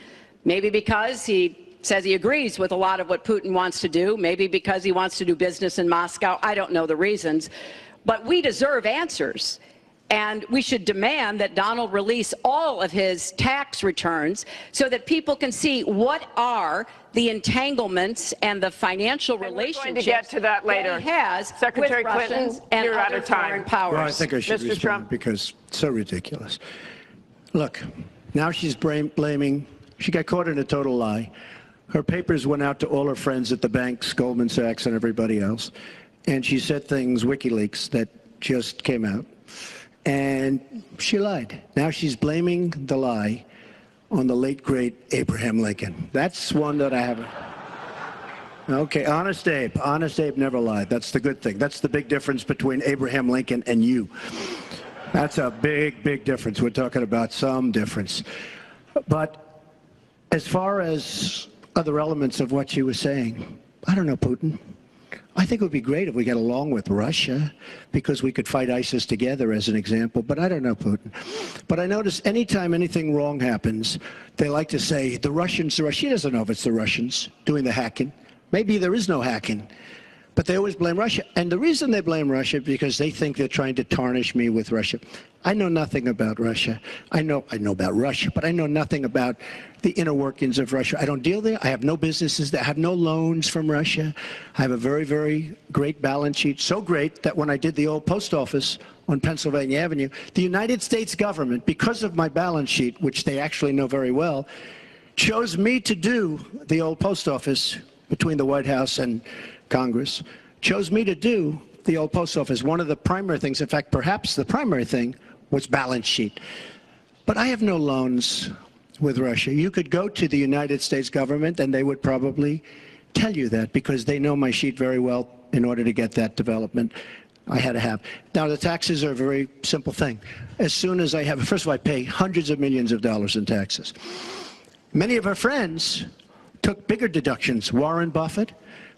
[SPEAKER 3] maybe because he says he agrees with a lot of what Putin wants to do, maybe because he wants to do business in Moscow. I don't know the reasons. But we deserve answers. And we should demand that Donald release all of his tax returns so that people can see what are the entanglements and the financial relationships
[SPEAKER 5] we're going to get to that later.
[SPEAKER 3] That he has
[SPEAKER 5] Secretary
[SPEAKER 3] with
[SPEAKER 5] Clinton,
[SPEAKER 3] Russians and
[SPEAKER 5] you're out
[SPEAKER 3] other
[SPEAKER 5] of time.
[SPEAKER 3] foreign powers.
[SPEAKER 4] Well, I think I should
[SPEAKER 5] Mr.
[SPEAKER 4] respond
[SPEAKER 5] Trump.
[SPEAKER 4] because it's so ridiculous. Look, now she's blaming, she got caught in a total lie. Her papers went out to all her friends at the banks, Goldman Sachs and everybody else, and she said things, WikiLeaks, that just came out. And she lied. Now she's blaming the lie on the late, great Abraham Lincoln. That's one that I haven't. Okay, Honest Abe. Honest Abe never lied. That's the good thing. That's the big difference between Abraham Lincoln and you. That's a big, big difference. We're talking about some difference. But as far as other elements of what she was saying, I don't know, Putin. I think it would be great if we got along with Russia because we could fight ISIS together, as an example. But I don't know Putin. But I notice anytime anything wrong happens, they like to say, the Russians. She doesn't know if it's the Russians doing the hacking. Maybe there is no hacking. But they always blame Russia. And the reason they blame Russia is because they think they're trying to tarnish me with Russia. I know nothing about Russia. I know about Russia, but I know nothing about the inner workings of Russia. I don't deal there. I have no businesses there. I have no loans from Russia. I have a very, very great balance sheet, so great that when I did the old post office on Pennsylvania Avenue, the United States government, because of my balance sheet, which they actually know very well, chose me to do the old post office between the White House and Congress, chose me to do the old post office. One of the primary things, in fact, perhaps the primary thing, was balance sheet. But I have no loans with Russia. You could go to the United States government and they would probably tell you that because they know my sheet very well in order to get that development. I had to have. Now, the taxes are a very simple thing. As soon as I have, first of all, I pay hundreds of millions of dollars in taxes. Many of our friends took bigger deductions. Warren Buffett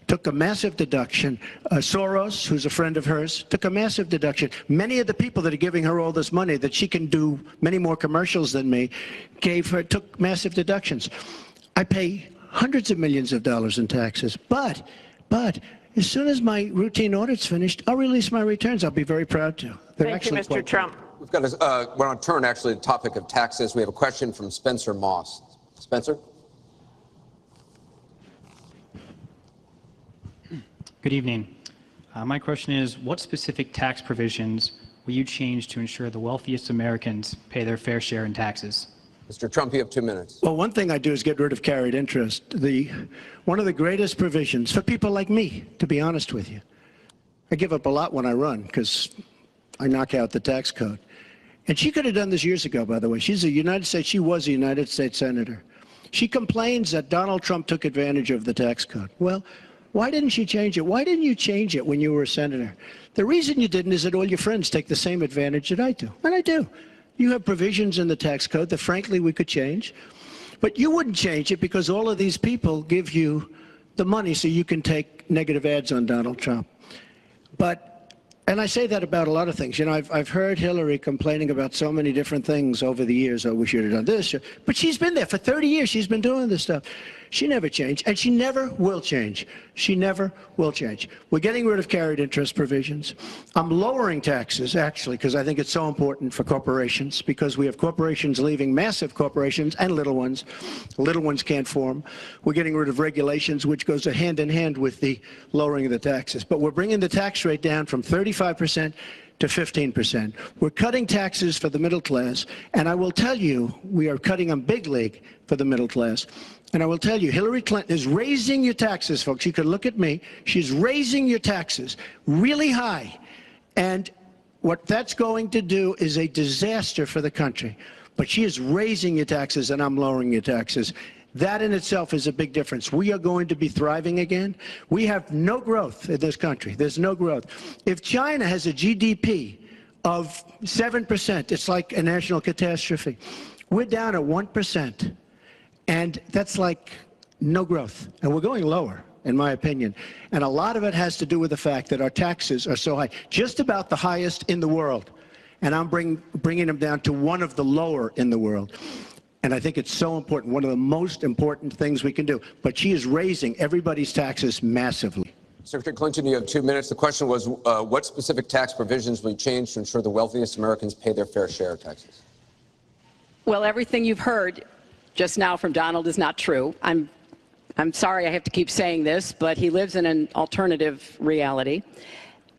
[SPEAKER 4] took a massive deduction. Soros, who's a friend of hers, took a massive deduction. Many of the people that are giving her all this money that she can do many more commercials than me, took massive deductions. I pay hundreds of millions of dollars in taxes, but as soon as my routine audit's finished, I'll release my returns. I'll be very proud to.
[SPEAKER 5] Thank you, Mr. Trump.
[SPEAKER 1] We've got we're on turn, actually, to the topic of taxes. We have a question from Spencer Moss. Spencer?
[SPEAKER 8] Good evening. My question is, what specific tax provisions will you change to ensure the wealthiest Americans pay their fair share in taxes?
[SPEAKER 1] Mr. Trump, you have 2 minutes.
[SPEAKER 4] Well, one thing I do is get rid of carried interest. One of the greatest provisions for people like me, to be honest with you. I give up a lot when I run because I knock out the tax code. And she could have done this years ago, by the way. She was a United States Senator. She complains that Donald Trump took advantage of the tax code. Well, why didn't she change it? Why didn't you change it when you were a senator? The reason you didn't is that all your friends take the same advantage that I do. And I do. You have provisions in the tax code that, frankly, we could change. But you wouldn't change it because all of these people give you the money so you can take negative ads on Donald Trump. And I say that about a lot of things. You know, I've heard Hillary complaining about so many different things over the years. Oh, we should have done this. But she's been there for 30 years. She's been doing this stuff. She never changed, and she never will change. She never will change. We're getting rid of carried interest provisions. I'm lowering taxes, actually, because I think it's so important for corporations, because we have corporations leaving, massive corporations and little ones. Little ones can't form. We're getting rid of regulations, which goes hand in hand with the lowering of the taxes. But we're bringing the tax rate down from 35% to 15%. We're cutting taxes for the middle class, and I will tell you, we are cutting them big league for the middle class. And I will tell you, Hillary Clinton is raising your taxes, folks. You can look at me. She's raising your taxes really high. And what that's going to do is a disaster for the country. But she is raising your taxes, and I'm lowering your taxes. That in itself is a big difference. We are going to be thriving again. We have no growth in this country. There's no growth. If China has a GDP of 7%, it's like a national catastrophe. We're down at 1%. And that's like no growth. And we're going lower, in my opinion. And a lot of it has to do with the fact that our taxes are so high, just about the highest in the world. And I'm bringing them down to one of the lower in the world. And I think it's so important, one of the most important things we can do. But she is raising everybody's taxes massively.
[SPEAKER 1] Secretary Clinton, you have 2 minutes. The question was, what specific tax provisions will you change to ensure the wealthiest Americans pay their fair share of taxes?
[SPEAKER 3] Well, everything you've heard just now from Donald is not true. I'm sorry I have to keep saying this, but he lives in an alternative reality.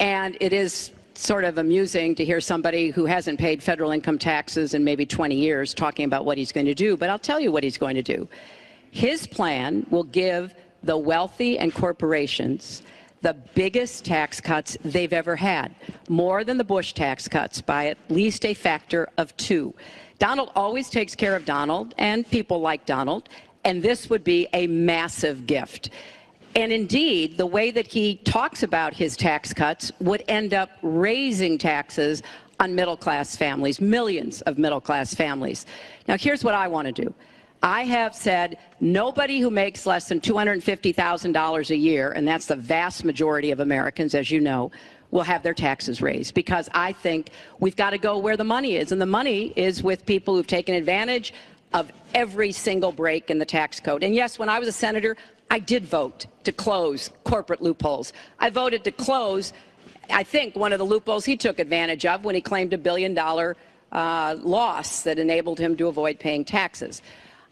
[SPEAKER 3] And it is sort of amusing to hear somebody who hasn't paid federal income taxes in maybe 20 years talking about what he's going to do. But I'll tell you what he's going to do. His plan will give the wealthy and corporations the biggest tax cuts they've ever had, more than the Bush tax cuts by at least a factor of 2. Donald always takes care of Donald and people like Donald, and this would be a massive gift. And indeed, the way that he talks about his tax cuts would end up raising taxes on middle-class families, millions of middle-class families. Now, here's what I want to do. I have said nobody who makes less than $250,000 a year, and that's the vast majority of Americans, as you know, will have their taxes raised, because I think we've got to go where the money is. And the money is with people who've taken advantage of every single break in the tax code. And yes, when I was a senator, I did vote to close corporate loopholes. I voted to close, I think, one of the loopholes he took advantage of when he claimed $1 billion loss that enabled him to avoid paying taxes.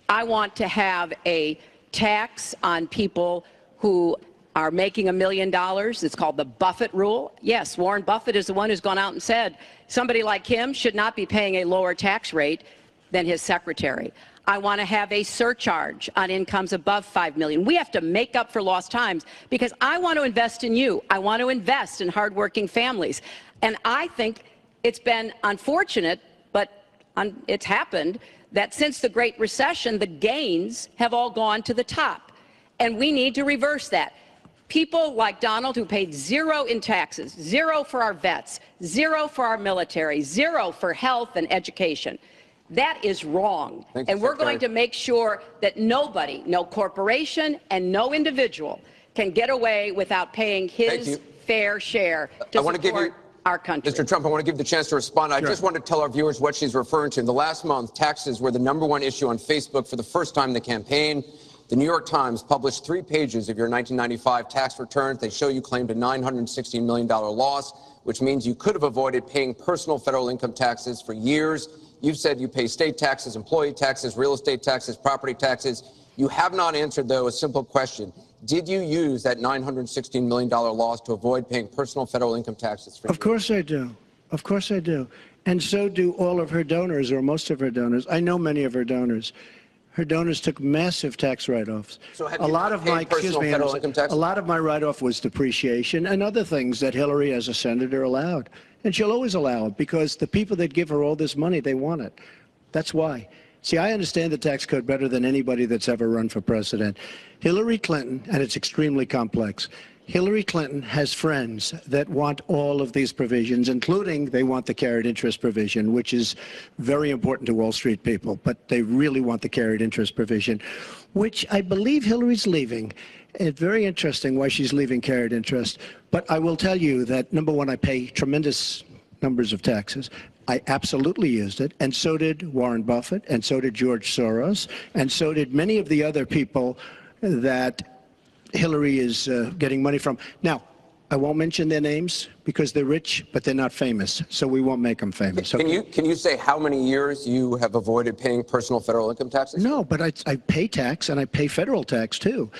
[SPEAKER 3] I want to have a tax on people who are making $1 million. It's called the Buffett rule. Yes, Warren Buffett is the one who's gone out and said somebody like him should not be paying a lower tax rate than his secretary. I want to have a surcharge on incomes above $5 million. We have to make up for lost times because I want to invest in you. I want to invest in hardworking families. And I think it's been unfortunate, but it's happened, that since the Great Recession, the gains have all gone to the top. And we need to reverse that. People like Donald who paid zero in taxes, zero for our vets, zero for our military, zero for health and education. That is wrong.
[SPEAKER 1] Thank you,
[SPEAKER 3] and we're
[SPEAKER 1] Secretary.
[SPEAKER 3] going to make sure that nobody, no corporation and no individual can get away without paying his fair share to support our country.
[SPEAKER 1] Mr. Trump, I want to give you the chance to respond. I just want to tell our viewers what she's referring to. In the last month, taxes were the #1 issue on Facebook for the first time in the campaign. The New York Times published 3 pages of your 1995 tax returns. They show you claimed a $916 million loss, which means you could have avoided paying personal federal income taxes for years. You've said you pay state taxes, employee taxes, real estate taxes, property taxes. You have not answered, though, a simple question. Did you use that $916 million loss to avoid paying personal federal income taxes for years?
[SPEAKER 4] Of course I do. Of course I do. And so do all of her donors, or most of her donors. I know many of her donors. Her donors took massive tax write-offs.
[SPEAKER 1] So have
[SPEAKER 4] a
[SPEAKER 1] you
[SPEAKER 4] lot of my,
[SPEAKER 1] paid personal federal income taxes?
[SPEAKER 4] A lot of my write-off was depreciation and other things that Hillary, as a senator, allowed. And she'll always allow it because the people that give her all this money, they want it. That's why. See, I understand the tax code better than anybody that's ever run for president. Hillary Clinton, and it's extremely complex, Hillary Clinton has friends that want all of these provisions, including they want the carried interest provision, which is very important to Wall Street people, but they really want the carried interest provision, which I believe Hillary's leaving. It's very interesting why she's leaving carried interest. But I will tell you that, number one, I pay tremendous numbers of taxes. I absolutely used it, and so did Warren Buffett, and so did George Soros, and so did many of the other people that Hillary is getting money from. Now, I won't mention their names because they're rich, but they're not famous, so we won't make them famous. Okay?
[SPEAKER 1] Can you say how many years you have avoided paying personal federal income taxes?
[SPEAKER 4] No, but I pay tax, and I pay federal tax, too.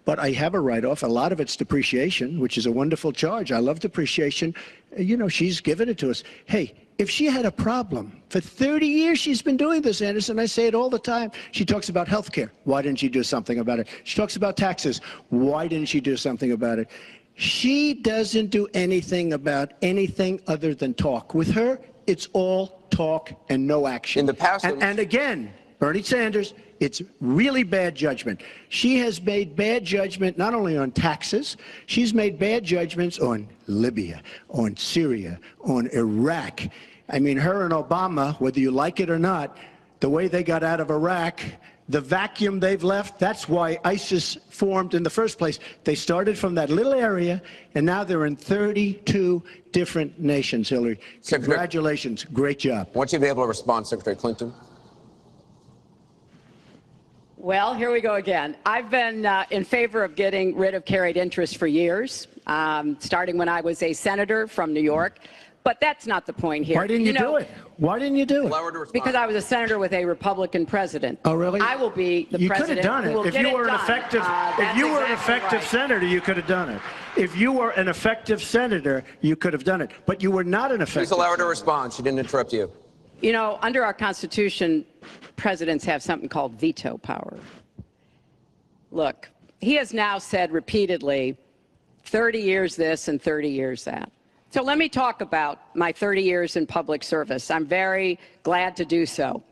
[SPEAKER 4] But I have a write-off. A lot of it's depreciation, which is a wonderful charge. I love depreciation. You know, she's given it to us. Hey, if she had a problem, for 30 years she's been doing this, Anderson. I say it all the time. She talks about health care. Why didn't she do something about it? She talks about taxes. Why didn't she do something about it? She doesn't do anything about anything other than talk. With her, it's all talk and no action.
[SPEAKER 1] In the past,
[SPEAKER 4] and again, Bernie Sanders, it's really bad judgment. She has made bad judgment not only on taxes, she's made bad judgments on Libya, on Syria, on Iraq. I mean, her and Obama, whether you like it or not, the way they got out of Iraq, the vacuum they've left, that's why ISIS formed in the first place. They started from that little area, and now they're in 32 different nations, Hillary. Congratulations. Great job.
[SPEAKER 1] I want you to be able to respond, Secretary Clinton.
[SPEAKER 3] Well, here we go again. I've been in favor of getting rid of carried interest for years, starting when I was a senator from New York. But that's not the point here.
[SPEAKER 4] Why didn't you do it? Why didn't you do it?
[SPEAKER 1] Allow her to respond.
[SPEAKER 3] Because I was a senator with a Republican president.
[SPEAKER 4] Oh, really?
[SPEAKER 3] I will be the president.
[SPEAKER 4] You could have done it. If you were an effective, senator, you could have done it. If you were an effective senator, you could have done it. But you were not an effective.
[SPEAKER 1] Please allow her to respond. She didn't interrupt you.
[SPEAKER 3] You know, under our Constitution, presidents have something called veto power. Look, he has now said repeatedly, 30 years this and 30 years that. So let me talk about my 30 years in public service. I'm very glad to do so.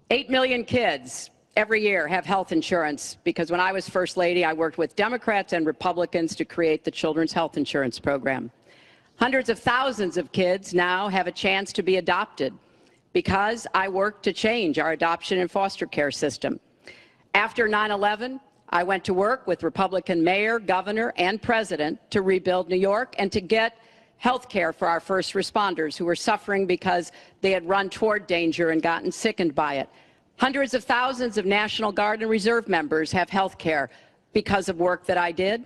[SPEAKER 3] 8 million kids every year have health insurance because when I was First Lady, I worked with Democrats and Republicans to create the Children's Health Insurance Program. Hundreds of thousands of kids now have a chance to be adopted because I worked to change our adoption and foster care system. After 9/11, I went to work with Republican mayor, governor, and president to rebuild New York and to get health care for our first responders who were suffering because they had run toward danger and gotten sickened by it. Hundreds of thousands of National Guard and Reserve members have health care because of work that I did.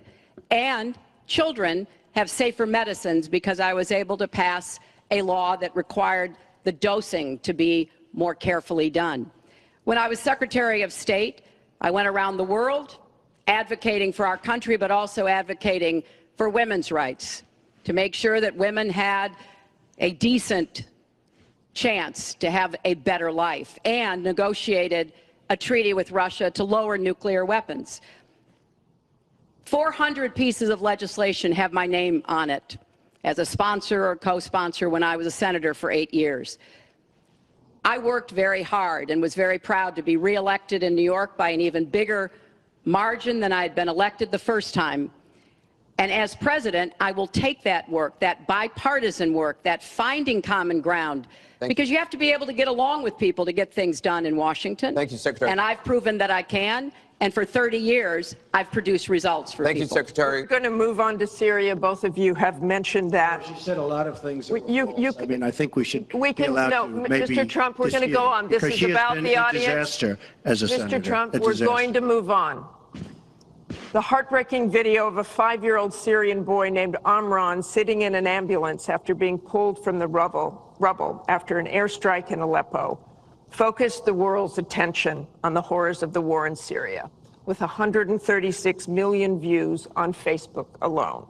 [SPEAKER 3] And children have safer medicines because I was able to pass a law that required the dosing to be more carefully done. When I was Secretary of State, I went around the world advocating for our country, but also advocating for women's rights, to make sure that women had a decent chance to have a better life, and negotiated a treaty with Russia to lower nuclear weapons. 400 pieces of legislation have my name on it as a sponsor or co-sponsor when I was a senator for 8 years. I worked very hard and was very proud to be reelected in New York by an even bigger margin than I had been elected the first time. And as president, I will take that work, that bipartisan work, that finding common ground, because you have to be able to get along with people to get things done in Washington.
[SPEAKER 1] Thank you, Secretary.
[SPEAKER 3] And I've proven that I can. And for 30 years, I've produced results for people.
[SPEAKER 1] Thank you, Secretary.
[SPEAKER 5] We're going to move on to Syria. Both of you have mentioned that.
[SPEAKER 4] She said a lot of things.
[SPEAKER 5] I
[SPEAKER 4] think we should
[SPEAKER 5] we
[SPEAKER 4] be
[SPEAKER 5] can,
[SPEAKER 4] allowed
[SPEAKER 5] no,
[SPEAKER 4] to maybe
[SPEAKER 5] Mr. Trump, we're going to go on. This is about the audience.
[SPEAKER 4] Disaster as a senator.
[SPEAKER 5] Mr. Trump, we're going to move on. The heartbreaking video of a 5-year-old Syrian boy named Amran sitting in an ambulance after being pulled from the rubble after an airstrike in Aleppo focused the world's attention on the horrors of the war in Syria, with 136 million views on Facebook alone.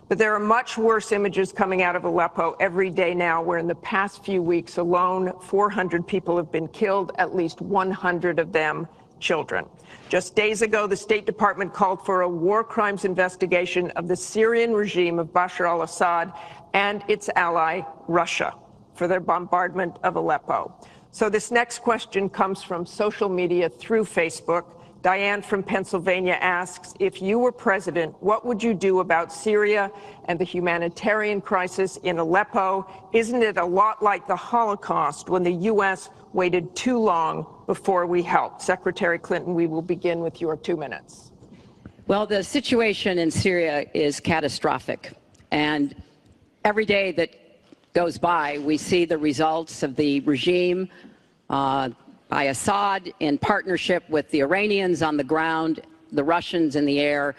[SPEAKER 5] But there are much worse images coming out of Aleppo every day now, where in the past few weeks alone, 400 people have been killed, at least 100 of them children. Just days ago, the State Department called for a war crimes investigation of the Syrian regime of Bashar al-Assad and its ally, Russia, for their bombardment of Aleppo. So this next question comes from social media through Facebook. Diane from Pennsylvania asks, if you were president, what would you do about Syria and the humanitarian crisis in Aleppo? Isn't it a lot like the Holocaust when the U.S. waited too long before we helped? Secretary Clinton, we will begin with your 2 minutes.
[SPEAKER 3] Well, the situation in Syria is catastrophic. And every day that goes by, we see the results of the regime by Assad in partnership with the Iranians on the ground, the Russians in the air,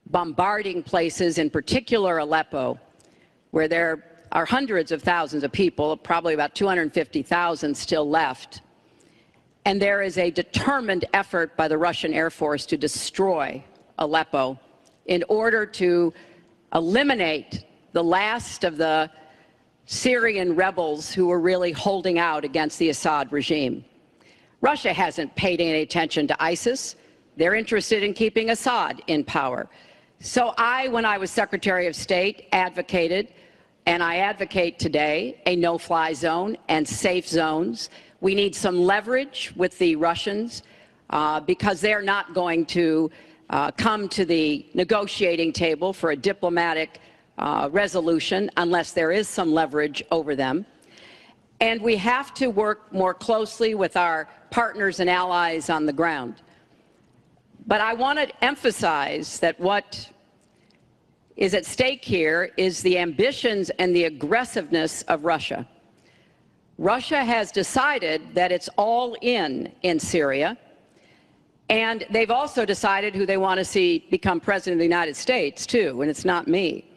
[SPEAKER 3] bombarding places, in particular Aleppo, where there are hundreds of thousands of people, probably about 250,000 still left. And there is a determined effort by the Russian Air Force to destroy Aleppo in order to eliminate the last of the Syrian rebels who were really holding out against the Assad regime. Russia hasn't paid any attention to ISIS. They're interested in keeping Assad in power. So when I was Secretary of State, advocated, and I advocate today, a no-fly zone and safe zones. We need some leverage with the Russians because they're not going to come to the negotiating table for a diplomatic resolution unless there is some leverage over them. And we have to work more closely with our partners and allies on the ground. But I want to emphasize that what is at stake here is the ambitions and the aggressiveness of Russia. Russia has decided that it's all in Syria, and they've also decided who they want to see become president of the United States, too, and it's not me.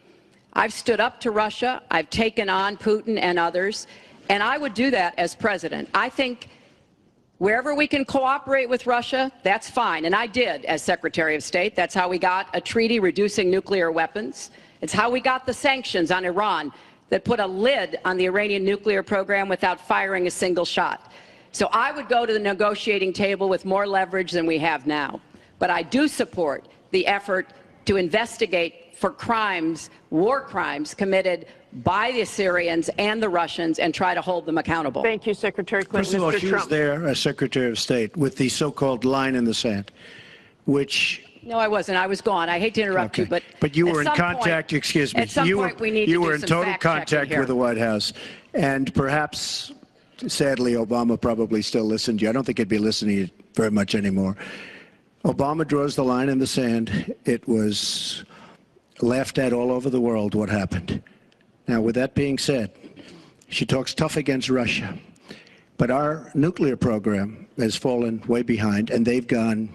[SPEAKER 3] I've stood up to Russia. I've taken on Putin and others, and I would do that as president. I think wherever we can cooperate with Russia, that's fine. And I did as Secretary of State. That's how we got a treaty reducing nuclear weapons. It's how we got the sanctions on Iran that put a lid on the Iranian nuclear program without firing a single shot. So I would go to the negotiating table with more leverage than we have now. But I do support the effort to investigate for crimes, war crimes committed by the Syrians and the Russians and try to hold them accountable.
[SPEAKER 5] Thank you, Secretary Clinton.
[SPEAKER 4] First of all, she was there as Secretary of State with the so-called line in the sand, which...
[SPEAKER 3] No, I wasn't. I was gone. I hate to interrupt you, but...
[SPEAKER 4] But you were in contact, excuse me.
[SPEAKER 3] At some point, we need to do some fact-checking here.
[SPEAKER 4] You were in total contact with the White House. And perhaps, sadly, Obama probably still listened to you. I don't think he'd be listening very much anymore. Obama draws the line in the sand. It was laughed at all over the world what happened. Now, with that being said, she talks tough against Russia. But our nuclear program has fallen way behind, and they've gone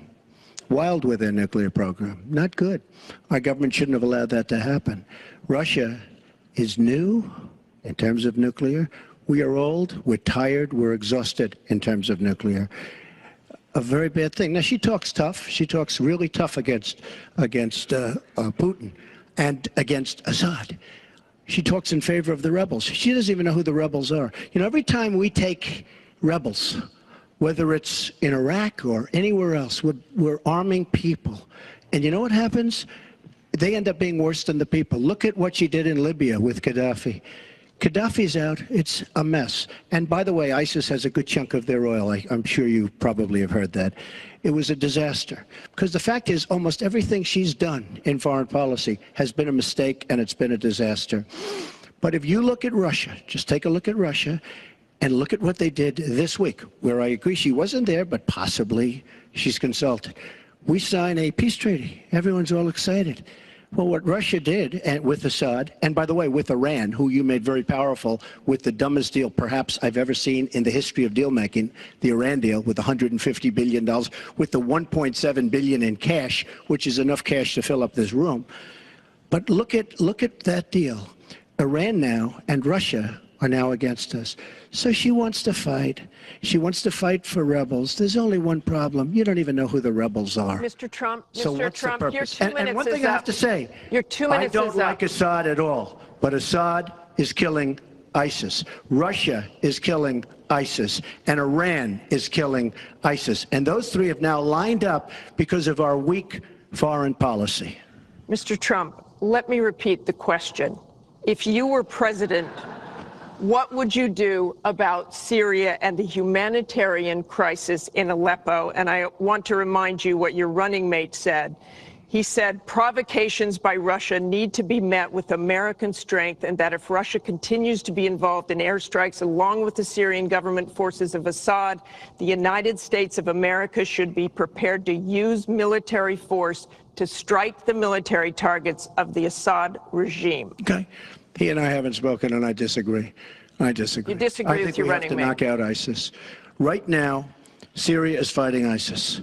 [SPEAKER 4] wild with their nuclear program. Not good. Our government shouldn't have allowed that to happen. Russia is new in terms of nuclear. We are old, we're tired, we're exhausted in terms of nuclear. A very bad thing. Now, she talks tough. She talks really tough against Putin and against Assad. She talks in favor of the rebels. She doesn't even know who the rebels are. You know, every time we take rebels, whether it's in Iraq or anywhere else, we're arming people. And you know what happens? They end up being worse than the people. Look at what she did in Libya with Gaddafi. Gaddafi's out. It's a mess. And by the way, ISIS has a good chunk of their oil. I'm sure you probably have heard that. It was a disaster. Because the fact is, almost everything she's done in foreign policy has been a mistake, and it's been a disaster. But if you look at Russia, just take a look at Russia, and look at what they did this week, where I agree she wasn't there, but possibly she's consulted. We sign a peace treaty. Everyone's all excited. Well, what Russia did with Assad, and by the way, with Iran, who you made very powerful with the dumbest deal perhaps I've ever seen in the history of deal making, the Iran deal with $150 billion, with the $1.7 billion in cash, which is enough cash to fill up this room. But look at that deal. Iran now and Russia are now against us. So she wants to fight. She wants to fight for rebels. There's only one problem. You don't even know who the rebels are.
[SPEAKER 5] Mr. Trump,
[SPEAKER 4] So
[SPEAKER 5] Mr.
[SPEAKER 4] what's
[SPEAKER 5] Trump,
[SPEAKER 4] the
[SPEAKER 5] your
[SPEAKER 4] purpose?
[SPEAKER 5] 2 minutes
[SPEAKER 4] And one thing
[SPEAKER 5] is
[SPEAKER 4] I have
[SPEAKER 5] up.
[SPEAKER 4] to say,
[SPEAKER 5] Your 2 minutes
[SPEAKER 4] I don't
[SPEAKER 5] is
[SPEAKER 4] like
[SPEAKER 5] up.
[SPEAKER 4] Assad at all, but Assad is killing ISIS. Russia is killing ISIS, and Iran is killing ISIS. And those three have now lined up because of our weak foreign policy.
[SPEAKER 5] Mr. Trump, let me repeat the question. If you were president, what would you do about Syria and the humanitarian crisis in Aleppo? And I want to remind you what your running mate said. He said provocations by Russia need to be met with American strength, and that if Russia continues to be involved in airstrikes along with the Syrian government forces of Assad, the United States of America should be prepared to use military force to strike the military targets of the Assad regime.
[SPEAKER 4] Okay. He and I haven't spoken, and I disagree. I disagree.
[SPEAKER 5] You disagree with your running mate.
[SPEAKER 4] I think we have to knock out ISIS. Right now, Syria is fighting ISIS.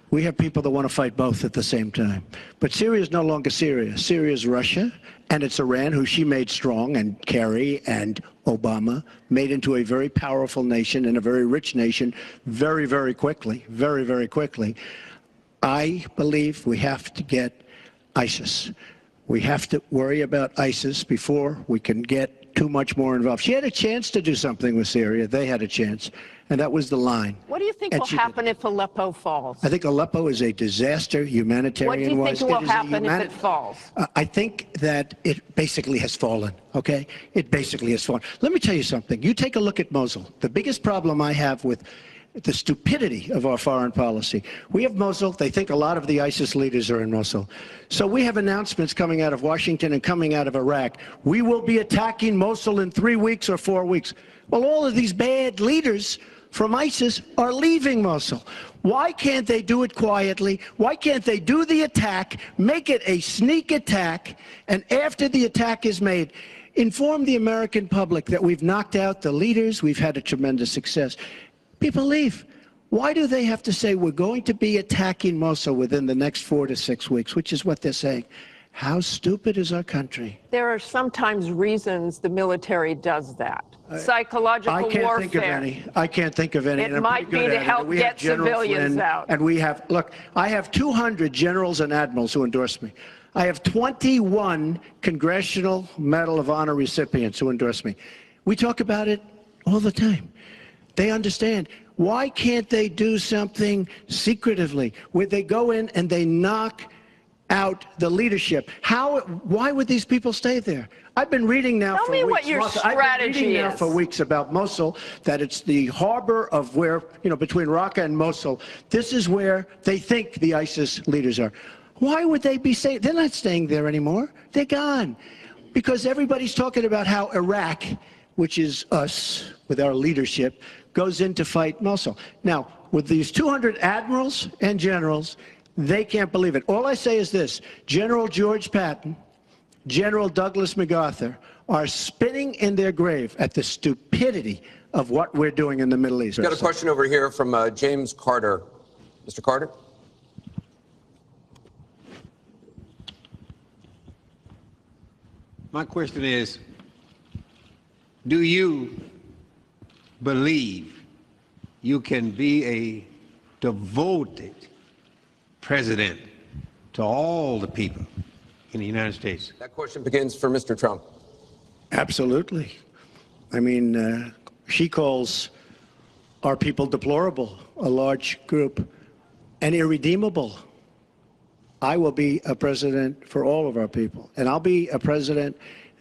[SPEAKER 4] We have people that want to fight both at the same time. But Syria is no longer Syria. Syria is Russia, and it's Iran, who she made strong, and Kerry and Obama made into a very powerful nation and a very rich nation very, very quickly, very, very quickly. I believe we have to get ISIS. We have to worry about ISIS before we can get too much more involved. She had a chance to do something with Syria. They had a chance, and that was the line.
[SPEAKER 5] What do you think
[SPEAKER 4] And
[SPEAKER 5] will
[SPEAKER 4] she
[SPEAKER 5] happen if Aleppo falls?
[SPEAKER 4] I think Aleppo is a disaster humanitarian-wise.
[SPEAKER 5] What do you think will happen if it falls?
[SPEAKER 4] I think that it basically has fallen, okay? It basically has fallen. Let me tell you something. You take a look at Mosul. The biggest problem I have with the stupidity of our foreign policy. We have Mosul. They think a lot of the ISIS leaders are in Mosul. So we have announcements coming out of Washington and coming out of Iraq. We will be attacking Mosul in 3 weeks or 4 weeks. Well, all of these bad leaders from ISIS are leaving Mosul. Why can't they do it quietly? Why can't they do the attack, make it a sneak attack, and after the attack is made, inform the American public that we've knocked out the leaders, we've had a tremendous success. People leave. Why do they have to say we're going to be attacking Mosul within the next 4 to 6 weeks, which is what they're saying? How stupid is our country?
[SPEAKER 5] There are sometimes reasons the military does that. Psychological
[SPEAKER 4] I can't
[SPEAKER 5] warfare.
[SPEAKER 4] think of any. I can't think of any.
[SPEAKER 5] It
[SPEAKER 4] and I'm
[SPEAKER 5] might
[SPEAKER 4] pretty good
[SPEAKER 5] be to
[SPEAKER 4] at it.
[SPEAKER 5] help
[SPEAKER 4] We have
[SPEAKER 5] get
[SPEAKER 4] General
[SPEAKER 5] civilians
[SPEAKER 4] Flynn,
[SPEAKER 5] out.
[SPEAKER 4] And we have, look, I have 200 generals and admirals who endorse me. I have 21 Congressional Medal of Honor recipients who endorse me. We talk about it all the time. They understand. Why can't they do something secretively where they go in and they knock out the leadership? Why would these people stay there? I've been reading now for weeks.
[SPEAKER 5] Tell me what your strategy is.
[SPEAKER 4] For weeks about Mosul, that it's the harbor of where, between Raqqa and Mosul. This is where they think the ISIS leaders are. Why would they be staying? They're not staying there anymore. They're gone. Because everybody's talking about how Iraq, which is us with our leadership, goes in to fight Mosul. Now, with these 200 admirals and generals, they can't believe it. All I say is this: General George Patton, General Douglas MacArthur are spinning in their grave at the stupidity of what we're doing in the Middle East.
[SPEAKER 1] We've got a question over here from James Carter. Mr. Carter?
[SPEAKER 9] My question is, do you believe you can be a devoted president to all the people in the United States?
[SPEAKER 1] That question begins for Mr. Trump.
[SPEAKER 4] Absolutely. I mean, she calls our people deplorable, a large group, and irredeemable. I will be a president for all of our people, and I'll be a president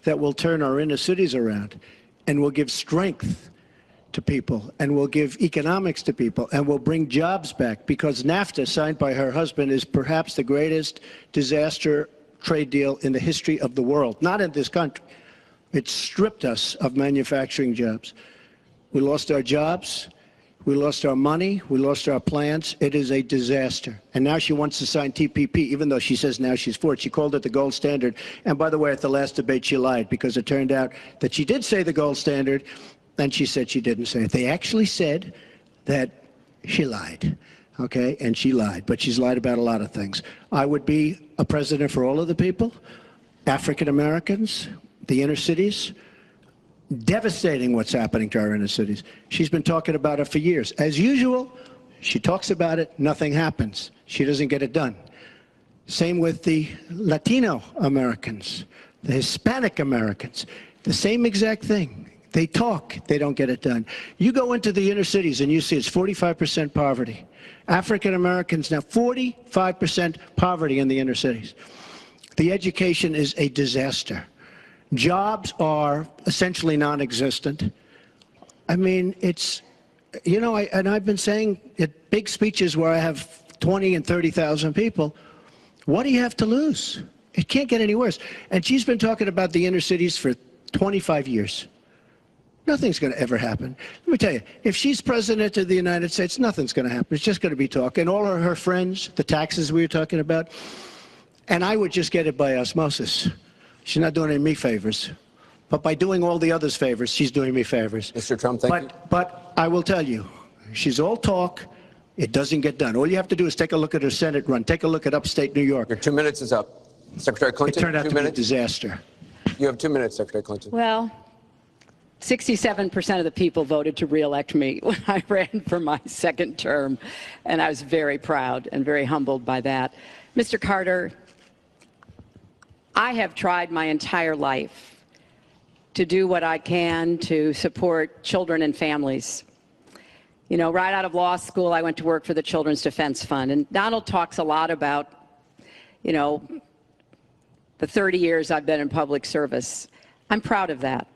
[SPEAKER 4] that will turn our inner cities around. and will give strength to people, and will give economics to people, and will bring jobs back, because NAFTA, signed by her husband, is perhaps the greatest disaster trade deal in the history of the world, not in this country. It stripped us of manufacturing jobs. We lost our jobs. We lost our money. We lost our plants. It is a disaster. And now she wants to sign TPP, even though she says now she's for it. She called it the gold standard. And by the way, at the last debate, she lied, because it turned out that she did say the gold standard, and she said she didn't say it. They actually said that she lied, okay? And she lied, but she's lied about a lot of things. I would be a president for all of the people, African Americans, the inner cities. Devastating what's happening to our inner cities. She's been talking about it for years. As usual, she talks about it, nothing happens. She doesn't get it done. Same with the Latino Americans, the Hispanic Americans, the same exact thing. They talk, they don't get it done. You go into the inner cities and you see it's 45% poverty. African Americans now, 45% poverty in the inner cities. The education is a disaster. Jobs are essentially non-existent. I mean, it's, you know, and I've been saying at big speeches where I have 20 and 30,000 people, what do you have to lose? It can't get any worse. And she's been talking about the inner cities for 25 years. Nothing's going to ever happen. Let me tell you, if she's president of the United States, nothing's going to happen. It's just going to be talk. And all of her friends, the taxes we were talking about, and I would just get it by osmosis. She's not doing any me favors. But by doing all the others favors, she's doing me favors.
[SPEAKER 1] Mr. Trump, thank you.
[SPEAKER 4] But I will tell you, she's all talk. It doesn't get done. All you have to do is take a look at her Senate run. Take a look at upstate New York.
[SPEAKER 1] Your 2 minutes is up. Secretary Clinton,
[SPEAKER 4] It turned out
[SPEAKER 1] 2
[SPEAKER 4] to be a
[SPEAKER 1] minutes.
[SPEAKER 4] disaster.
[SPEAKER 1] You have 2 minutes, Secretary Clinton.
[SPEAKER 3] Well, 67% of the people voted to reelect me when I ran for my second term, and I was very proud and very humbled by that. Mr. Carter, I have tried my entire life to do what I can to support children and families. You know, right out of law school, I went to work for the Children's Defense Fund, and Donald talks a lot about, you know, the 30 years I've been in public service. I'm proud of that.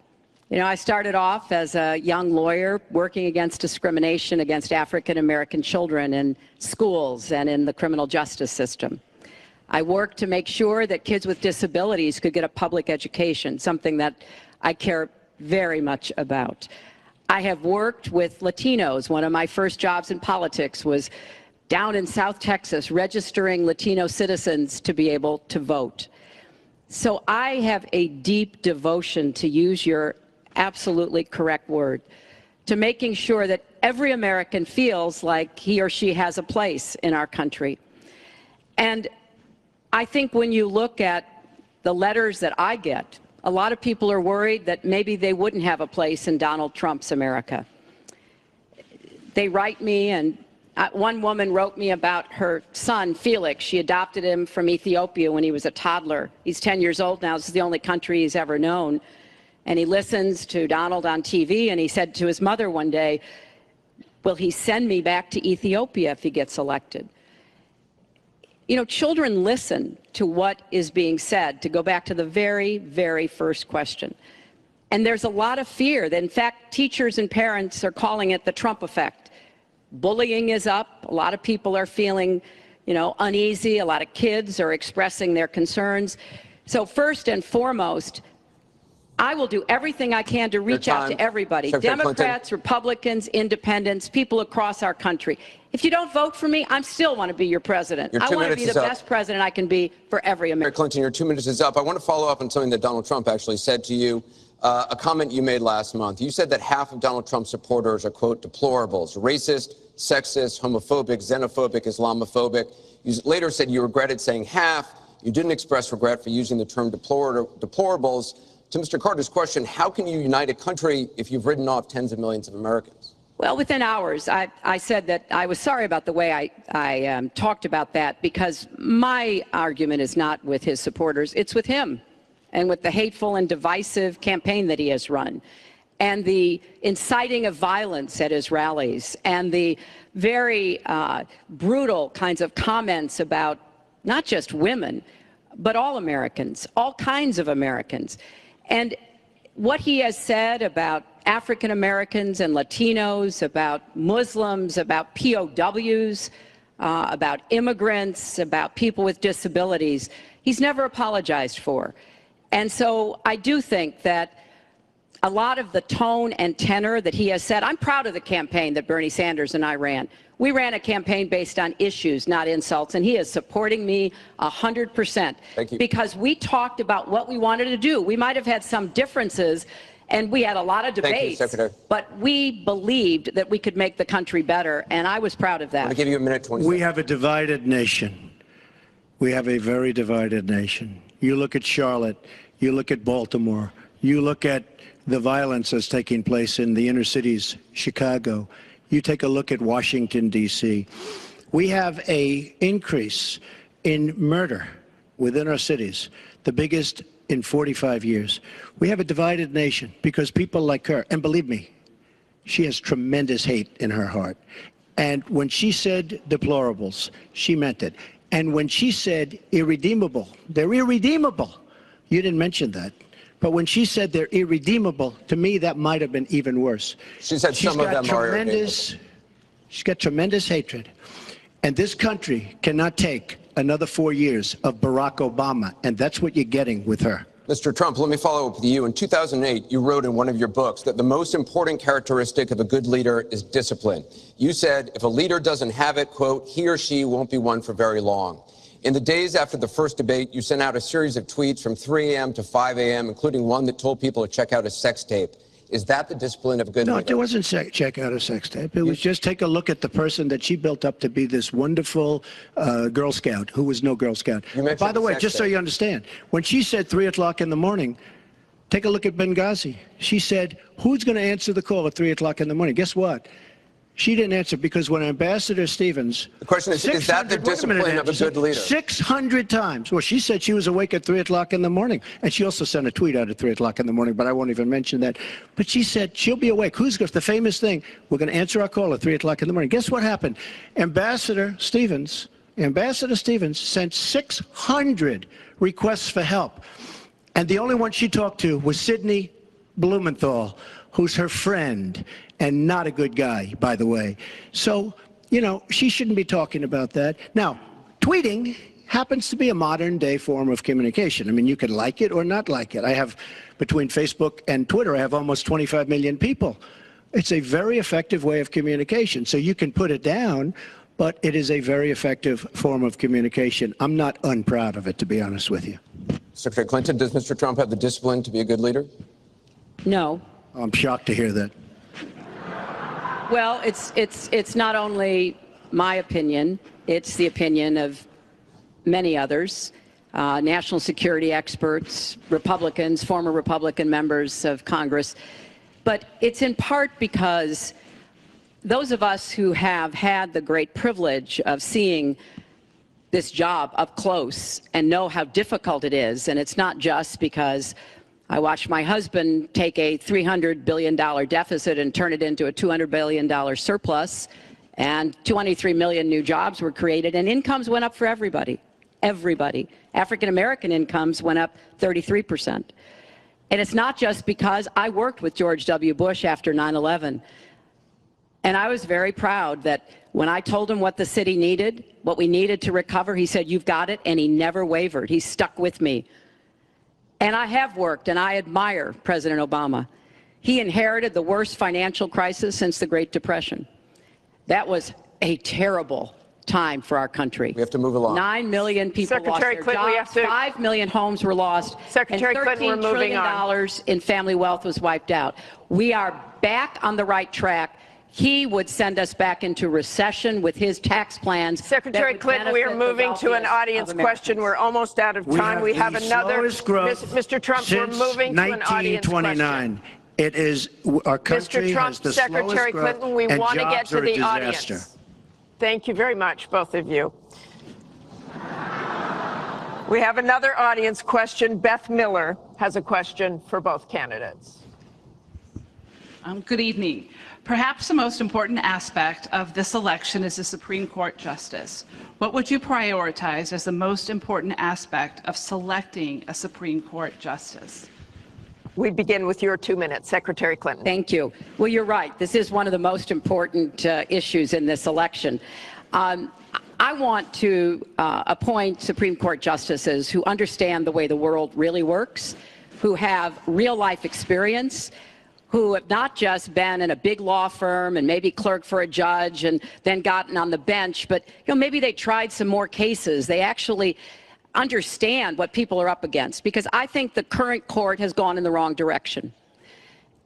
[SPEAKER 3] You know, I started off as a young lawyer working against discrimination against African American children in schools and in the criminal justice system. I worked to make sure that kids with disabilities could get a public education, something that I care very much about. I have worked with Latinos. One of my first jobs in politics was down in South Texas, registering Latino citizens to be able to vote. So I have a deep devotion, to use your absolutely correct word, to making sure that every American feels like he or she has a place in our country. And I think when you look at the letters that I get, a lot of people are worried that maybe they wouldn't have a place in Donald Trump's America. They write me, and one woman wrote me about her son, Felix. She adopted him from Ethiopia when he was a toddler. He's 10 years old now. This is the only country he's ever known. And he listens to Donald on TV, and he said to his mother one day, will he send me back to Ethiopia if he gets elected? You know, children listen to what is being said, to go back to the very, very first question. And there's a lot of fear that, in fact, teachers and parents are calling it the Trump effect. Bullying is up. A lot of people are feeling, you know, uneasy. A lot of kids are expressing their concerns. So first and foremost, I will do everything I can to reach out to everybody,
[SPEAKER 1] Secretary
[SPEAKER 3] Democrats,
[SPEAKER 1] Clinton.
[SPEAKER 3] Republicans, independents, people across our country. If you don't vote for me, I still want to be your president.
[SPEAKER 1] Your
[SPEAKER 3] I
[SPEAKER 1] 2
[SPEAKER 3] want to
[SPEAKER 1] minutes
[SPEAKER 3] be
[SPEAKER 1] is
[SPEAKER 3] the
[SPEAKER 1] up.
[SPEAKER 3] best president I can be for every American.
[SPEAKER 1] Secretary Clinton, your 2 minutes is up. I want to follow up on something that Donald Trump actually said to you, a comment you made last month. You said that half of Donald Trump's supporters are, quote, deplorables, racist, sexist, homophobic, xenophobic, Islamophobic. You later said you regretted saying half. You didn't express regret for using the term deplorables. To Mr. Carter's question, how can you unite a country if you've written off tens of millions of Americans?
[SPEAKER 3] Well, within hours, I said that I was sorry about the way I talked about that, because my argument is not with his supporters. It's with him and with the hateful and divisive campaign that he has run, and the inciting of violence at his rallies, and the very brutal kinds of comments about not just women, but all Americans, all kinds of Americans. And what he has said about African Americans and Latinos, about Muslims, about POWs, about immigrants, about people with disabilities, he's never apologized for. And so I do think that a lot of the tone and tenor that he has said, I'm proud of the campaign that Bernie Sanders and I ran. We ran a campaign based on issues, not insults, and he is supporting me 100%.
[SPEAKER 1] Thank you.
[SPEAKER 3] Because we talked about what we wanted to do. We might have had some differences, and we had a lot of debates.
[SPEAKER 1] Thank you, Secretary.
[SPEAKER 3] But we believed that we could make the country better, and I was proud of that.
[SPEAKER 1] I'm going to give you a minute, 20
[SPEAKER 4] We
[SPEAKER 1] seconds.
[SPEAKER 4] have a divided nation. We have a very divided nation. You look at Charlotte, you look at Baltimore, you look at the violence that's taking place in the inner cities, Chicago. You take a look at Washington, D.C. We have an increase in murder within our cities, the biggest in 45 years. We have a divided nation because people like her, and believe me, she has tremendous hate in her heart. And when she said deplorables, she meant it. And when she said irredeemable, they're irredeemable. You didn't mention that. But when she said they're irredeemable, to me, that might have been even worse.
[SPEAKER 1] She said some of them are irredeemable.
[SPEAKER 4] She's got tremendous hatred. And this country cannot take another 4 years of Barack Obama. And that's what you're getting with her.
[SPEAKER 1] Mr. Trump, let me follow up with you. In 2008, you wrote in one of your books that the most important characteristic of a good leader is discipline. You said if a leader doesn't have it, quote, he or she won't be one for very long. In the days after the first debate, you sent out a series of tweets from 3 a.m. to 5 a.m., including one that told people to check out a sex tape. Is that the discipline of a good leader?
[SPEAKER 4] No, it wasn't check out a sex tape. It was just take a look at the person that she built up to be this wonderful Girl Scout, who was no Girl Scout. By the way, just so you understand, when she said 3 o'clock in the morning, take a look at Benghazi. She said, who's going to answer the call at 3 o'clock in the morning? Guess what? She didn't answer because when Ambassador Stevens...
[SPEAKER 1] The question is that the discipline of a good leader?
[SPEAKER 4] 600 times. Well, she said she was awake at 3 o'clock in the morning. And she also sent a tweet out at 3 o'clock in the morning, but I won't even mention that. But she said she'll be awake. Who's going to... The famous thing, we're going to answer our call at 3 o'clock in the morning. Guess what happened? Ambassador Stevens sent 600 requests for help. And the only one she talked to was Sidney Blumenthal, who's her friend and not a good guy, by the way. So, you know, she shouldn't be talking about that. Now, tweeting happens to be a modern-day form of communication. I mean, you can like it or not like it. I have, between Facebook and Twitter, I have almost 25 million people. It's a very effective way of communication. So you can put it down, but it is a very effective form of communication. I'm not unproud of it, to be honest with you.
[SPEAKER 1] Secretary Clinton, does Mr. Trump have the discipline to be a good leader?
[SPEAKER 3] No.
[SPEAKER 4] I'm shocked to hear that.
[SPEAKER 3] Well, it's not only my opinion, it's the opinion of many others, national security experts, Republicans, former Republican members of Congress. But it's in part because those of us who have had the great privilege of seeing this job up close and know how difficult it is, and it's not just because I watched my husband take a $300 billion deficit and turn it into a $200 billion surplus, and 23 million new jobs were created, and incomes went up for everybody. Everybody. African-American incomes went up 33%. And it's not just because I worked with George W. Bush after 9/11. And I was very proud that when I told him what the city needed, what we needed to recover, he said, you've got it, and he never wavered. He stuck with me. And I have worked, and I admire President Obama. He inherited the worst financial crisis since the Great Depression. That was a terrible time for our country.
[SPEAKER 1] We have to move along.
[SPEAKER 3] 9 million people
[SPEAKER 5] Secretary
[SPEAKER 3] lost their
[SPEAKER 5] Clinton,
[SPEAKER 3] jobs, 5 million homes were lost,
[SPEAKER 5] Secretary
[SPEAKER 3] and
[SPEAKER 5] Clinton, we're
[SPEAKER 3] $13
[SPEAKER 5] moving
[SPEAKER 3] trillion in family wealth was wiped out. We are back on the right track. He would send us back into recession with his tax plans.
[SPEAKER 5] Secretary Clinton, we are moving to an audience question. We're almost out of time. We have another. Mr. Trump, we're moving to an audience question.
[SPEAKER 4] It is our country
[SPEAKER 5] Mr. Trump,
[SPEAKER 4] has the
[SPEAKER 5] Secretary
[SPEAKER 4] slowest growth,
[SPEAKER 5] Clinton, we
[SPEAKER 4] and
[SPEAKER 5] want to get
[SPEAKER 4] jobs
[SPEAKER 5] to
[SPEAKER 4] are a
[SPEAKER 5] the
[SPEAKER 4] disaster.
[SPEAKER 5] audience. Thank you very much, both of you. We have another audience question. Beth Miller has a question for both candidates.
[SPEAKER 10] Good evening. Perhaps the most important aspect of this election is the Supreme Court justice. What would you prioritize as the most important aspect of selecting a Supreme Court justice?
[SPEAKER 5] We begin with your 2 minutes, Secretary Clinton.
[SPEAKER 3] Thank you. Well, you're right. This is one of the most important issues in this election. I want to appoint Supreme Court justices who understand the way the world really works, who have real-life experience, who have not just been in a big law firm and maybe clerked for a judge and then gotten on the bench, but maybe they tried some more cases. They actually understand what people are up against, because I think the current court has gone in the wrong direction.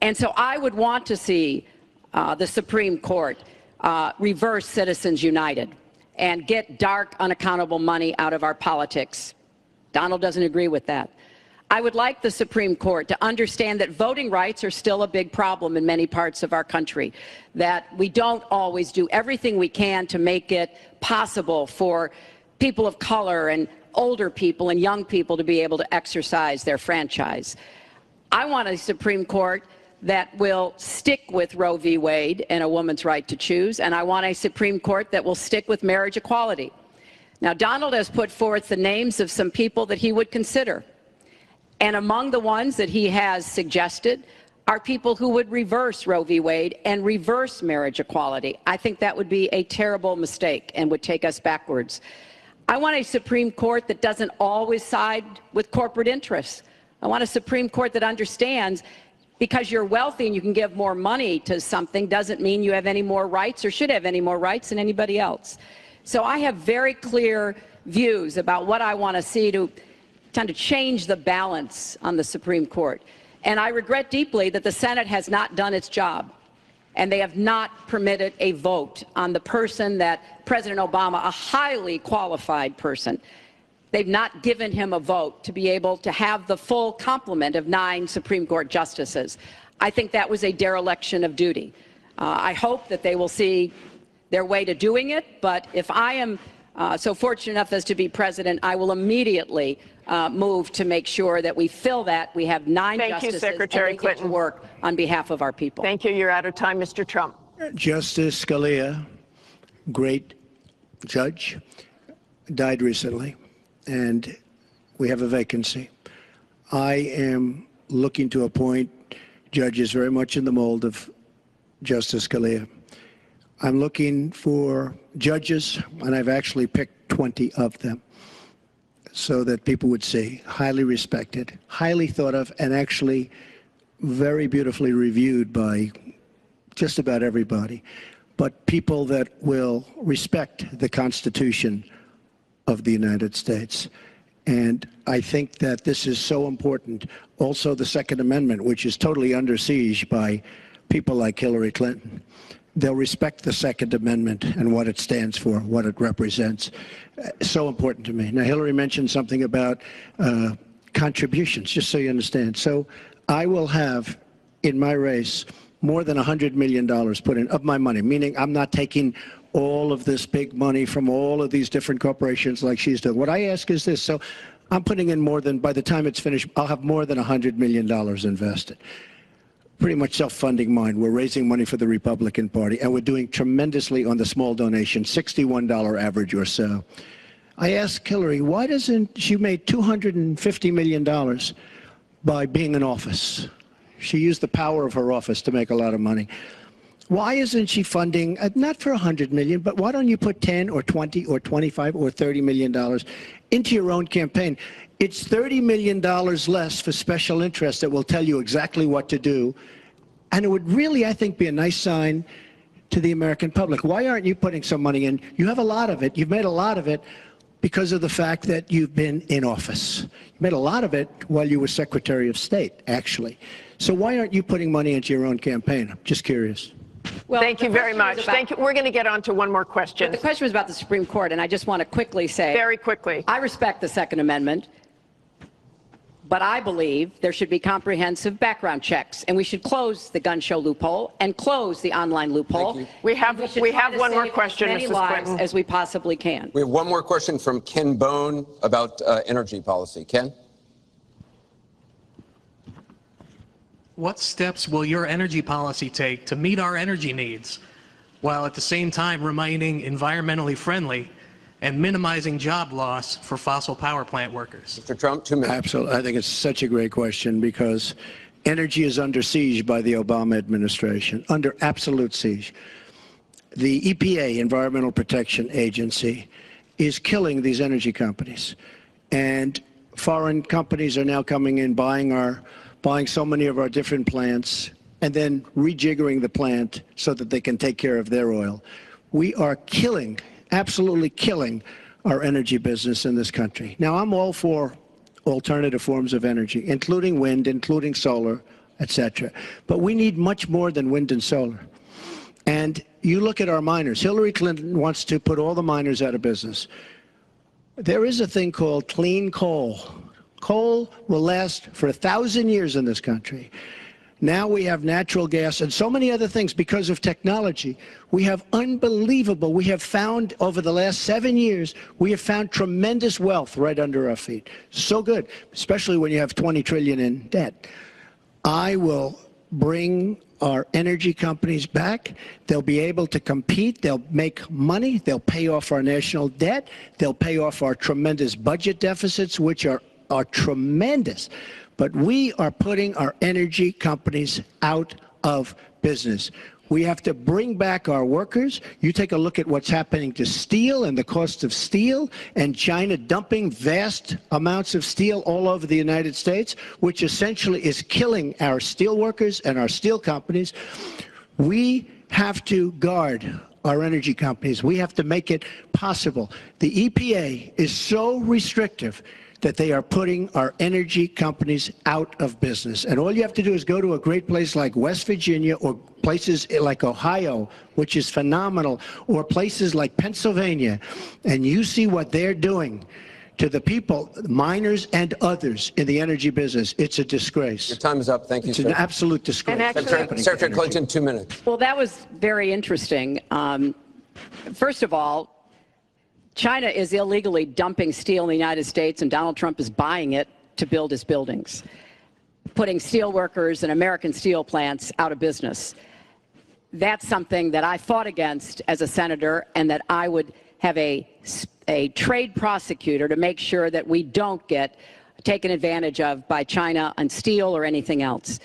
[SPEAKER 3] And so I would want to see the Supreme Court reverse Citizens United and get dark, unaccountable money out of our politics. Donald doesn't agree with that. I would like the Supreme Court to understand that voting rights are still a big problem in many parts of our country, that we don't always do everything we can to make it possible for people of color and older people and young people to be able to exercise their franchise. I want a Supreme Court that will stick with Roe v. Wade and a woman's right to choose, and I want a Supreme Court that will stick with marriage equality. Now, Donald has put forth the names of some people that he would consider, and among the ones that he has suggested are people who would reverse Roe v. Wade and reverse marriage equality. I think that would be a terrible mistake and would take us backwards. I want a Supreme Court that doesn't always side with corporate interests. I want a Supreme Court that understands because you're wealthy and you can give more money to something doesn't mean you have any more rights or should have any more rights than anybody else. So I have very clear views about what I want to see to kind of change the balance on the Supreme Court. And I regret deeply that the Senate has not done its job, and they have not permitted a vote on the person that President Obama, a highly qualified person, they've not given him a vote to be able to have the full complement of 9 Supreme Court justices. I think that was a dereliction of duty. I hope that they will see their way to doing it, but if I am so fortunate enough as to be president, I will immediately move to make sure that we fill that. We have 9
[SPEAKER 5] Thank
[SPEAKER 3] justices
[SPEAKER 5] you, Secretary
[SPEAKER 3] and they get to work on behalf of our people.
[SPEAKER 5] Thank you. You're out of time, Mr. Trump.
[SPEAKER 4] Justice Scalia, great judge, died recently, and we have a vacancy. I am looking to appoint judges very much in the mold of Justice Scalia. I'm looking for judges, and I've actually picked 20 of them so that people would see, highly respected, highly thought of, and actually very beautifully reviewed by just about everybody, but people that will respect the Constitution of the United States. And I think that this is so important. Also, the Second Amendment, which is totally under siege by people like Hillary Clinton. They'll respect the Second Amendment and what it stands for, what it represents. So important to me. Now, Hillary mentioned something about contributions, just so you understand. So I will have in my race more than $100 million put in of my money, meaning I'm not taking all of this big money from all of these different corporations like she's doing. What I ask is this. So I'm putting in more than, by the time it's finished, I'll have more than $100 million invested. Pretty much self-funding mine. We're raising money for the Republican Party, and we're doing tremendously on the small donation, $61 average or so. I asked Hillary, why doesn't she make $250 million by being in office? She used the power of her office to make a lot of money. Why isn't she funding, not for $100 million, but why don't you put 10 or 20 or 25 or $30 million into your own campaign? It's $30 million less for special interests that will tell you exactly what to do. And it would really, I think, be a nice sign to the American public. Why aren't you putting some money in? You have a lot of it. You've made a lot of it because of the fact that you've been in office. You made a lot of it while you were Secretary of State, actually. So why aren't you putting money into your own campaign? I'm just curious.
[SPEAKER 5] Well, thank you very much. Thank you. We're going to get on to one more question.
[SPEAKER 3] The question was about the Supreme Court, and I just want to quickly say,
[SPEAKER 5] very quickly,
[SPEAKER 3] I respect the Second Amendment. But I believe there should be comprehensive background checks, and we should close the gun show loophole and close the online loophole.
[SPEAKER 5] We have one more question,
[SPEAKER 3] Mrs. Clinton, as we possibly can.
[SPEAKER 1] We have one more question from Ken Bone about energy policy. Ken?
[SPEAKER 11] What steps will your energy policy take to meet our energy needs, while at the same time remaining environmentally friendly and minimizing job loss for fossil power plant workers?
[SPEAKER 1] Mr. Trump, 2 minutes.
[SPEAKER 4] Absolutely. I think it's such a great question because energy is under siege by the Obama administration, under absolute siege. The EPA, Environmental Protection Agency, is killing these energy companies. And foreign companies are now coming in, buying so many of our different plants, and then rejiggering the plant so that they can take care of their oil. We are killing, absolutely killing, our energy business in this country. Now, I'm all for alternative forms of energy, including wind, including solar, etc. But we need much more than wind and solar. And you look at our miners. Hillary Clinton wants to put all the miners out of business. There is a thing called clean coal. Coal will last for 1,000 years in this country. Now we have natural gas and so many other things because of technology. We have we have found over the last 7 years, we have found tremendous wealth right under our feet. So good, especially when you have 20 trillion in debt. I will bring our energy companies back. They'll be able to compete. They'll make money. They'll pay off our national debt. They'll pay off our tremendous budget deficits, which are tremendous. But we are putting our energy companies out of business. We have to bring back our workers. You take a look at what's happening to steel and the cost of steel, and China dumping vast amounts of steel all over the United States, which essentially is killing our steel workers and our steel companies. We have to guard our energy companies. We have to make it possible. The EPA is so restrictive that they are putting our energy companies out of business. And all you have to do is go to a great place like West Virginia or places like Ohio, which is phenomenal, or places like Pennsylvania, and you see what they're doing to the people, miners and others in the energy business. It's a disgrace.
[SPEAKER 1] Your time is up. Thank you,
[SPEAKER 4] It's
[SPEAKER 1] sir.
[SPEAKER 4] an absolute disgrace.
[SPEAKER 1] Secretary Clinton, 2 minutes.
[SPEAKER 3] Well, that was very interesting. First of all, China is illegally dumping steel in the United States, and Donald Trump is buying it to build his buildings, putting steel workers and American steel plants out of business. That's something that I fought against as a senator, and that I would have a trade prosecutor to make sure that we don't get taken advantage of by China on steel or anything else.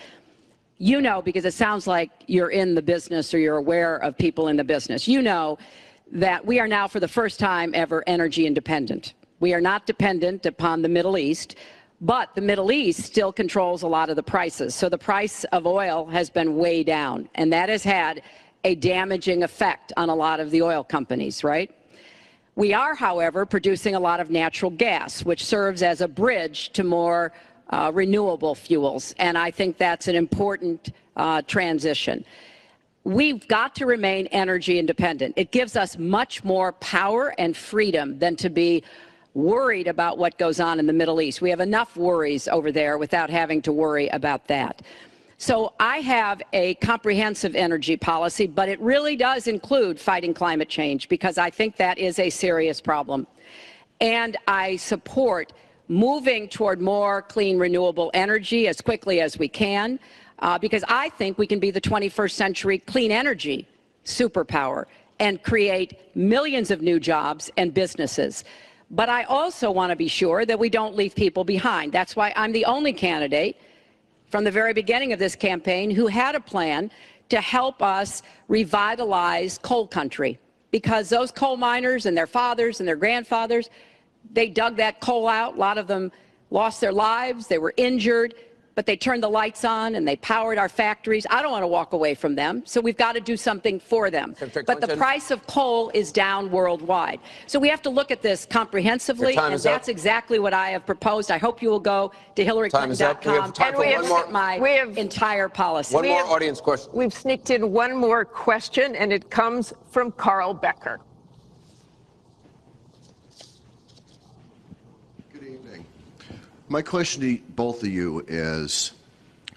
[SPEAKER 3] You know, because it sounds like you're in the business or you're aware of people in the business, you know that we are now, for the first time ever, energy independent. We are not dependent upon the Middle East, but the Middle East still controls a lot of the prices. So the price of oil has been way down, and that has had a damaging effect on a lot of the oil companies, right? We are, however, producing a lot of natural gas, which serves as a bridge to more renewable fuels, and I think that's an important transition. We've got to remain energy independent. It gives us much more power and freedom than to be worried about what goes on in the Middle East. We have enough worries over there without having to worry about that. So I have a comprehensive energy policy, but it really does include fighting climate change, because I think that is a serious problem. And I support moving toward more clean, renewable energy as quickly as we can. Because I think we can be the 21st century clean energy superpower and create millions of new jobs and businesses. But I also want to be sure that we don't leave people behind. That's why I'm the only candidate from the very beginning of this campaign who had a plan to help us revitalize coal country. Because those coal miners and their fathers and their grandfathers, they dug that coal out. A lot of them lost their lives. They were injured. But they turned the lights on and they powered our factories. I don't want to walk away from them, so we've got to do something for them. But the price of coal is down worldwide. So we have to look at this comprehensively, and that's exactly what I have proposed. I hope you will go to HillaryClinton.com and look at my entire policy.
[SPEAKER 1] One more audience question.
[SPEAKER 5] We've sneaked in one more question, and it comes from Carl Becker.
[SPEAKER 12] My question to both of you is,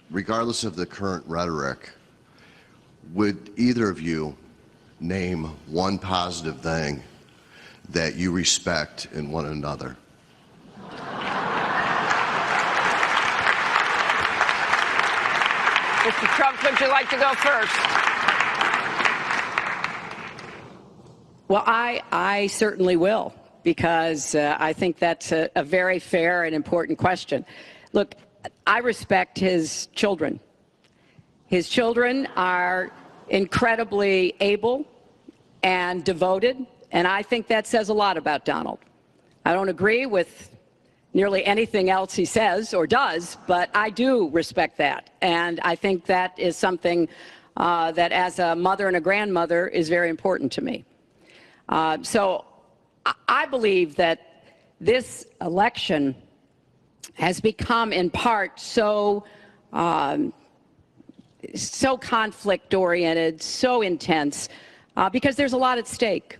[SPEAKER 12] regardless of the current rhetoric, would either of you name one positive thing that you respect in one another?
[SPEAKER 5] Mr. Trump, would you like to go first?
[SPEAKER 3] Well, I certainly will, because I think that's a very fair and important question. Look, I respect his children. His children are incredibly able and devoted, and I think that says a lot about Donald. I don't agree with nearly anything else he says or does, but I do respect that. And I think that is something that as a mother and a grandmother is very important to me. So I believe that this election has become in part so conflict-oriented, so intense, because there's a lot at stake.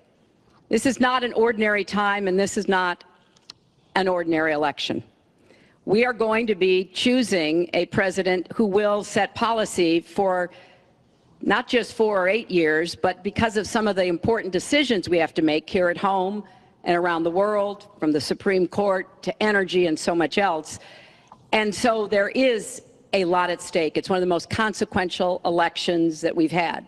[SPEAKER 3] This is not an ordinary time, and this is not an ordinary election. We are going to be choosing a president who will set policy for not just 4 or 8 years, but because of some of the important decisions we have to make here at home and around the world, from the Supreme Court to energy and so much else. And so there is a lot at stake. It's one of the most consequential elections that we've had.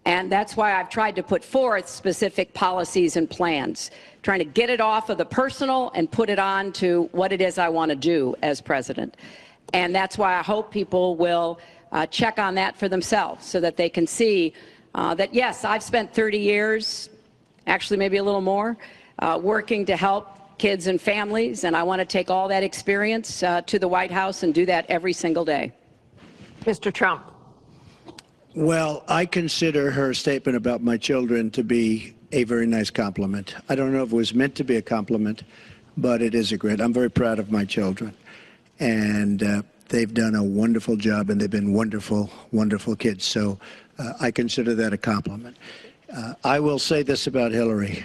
[SPEAKER 3] And that's why I've tried to put forth specific policies and plans, trying to get it off of the personal and put it on to what it is I want to do as president. And that's why I hope people will check on that for themselves so that they can see that, yes, I've spent 30 years, actually maybe a little more, working to help kids and families, and I want to take all that experience to the White House and do that every single day.
[SPEAKER 5] Mr. Trump.
[SPEAKER 4] Well, I consider her statement about my children to be a very nice compliment. I don't know if it was meant to be a compliment, but it is a great. I'm very proud of my children. And they've done a wonderful job, and they've been wonderful, wonderful kids. So I consider that a compliment. I will say this about Hillary.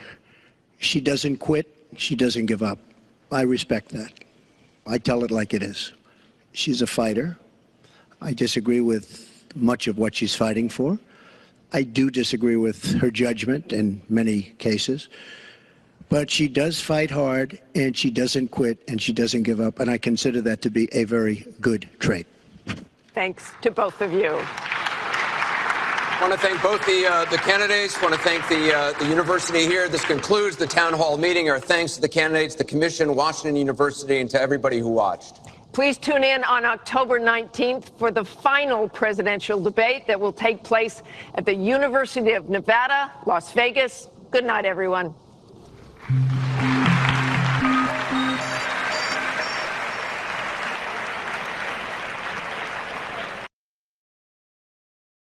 [SPEAKER 4] She doesn't quit. She doesn't give up. I respect that. I tell it like it is. She's a fighter. I disagree with much of what she's fighting for. I do disagree with her judgment in many cases. But she does fight hard, and she doesn't quit, and she doesn't give up. And I consider that to be a very good trait.
[SPEAKER 5] Thanks to both of you.
[SPEAKER 1] I want to thank both the candidates. I want to thank the university here. This concludes the town hall meeting. Our thanks to the candidates, the commission, Washington University, and to everybody who watched.
[SPEAKER 5] Please tune in on October 19th for the final presidential debate that will take place at the University of Nevada, Las Vegas. Good night, everyone.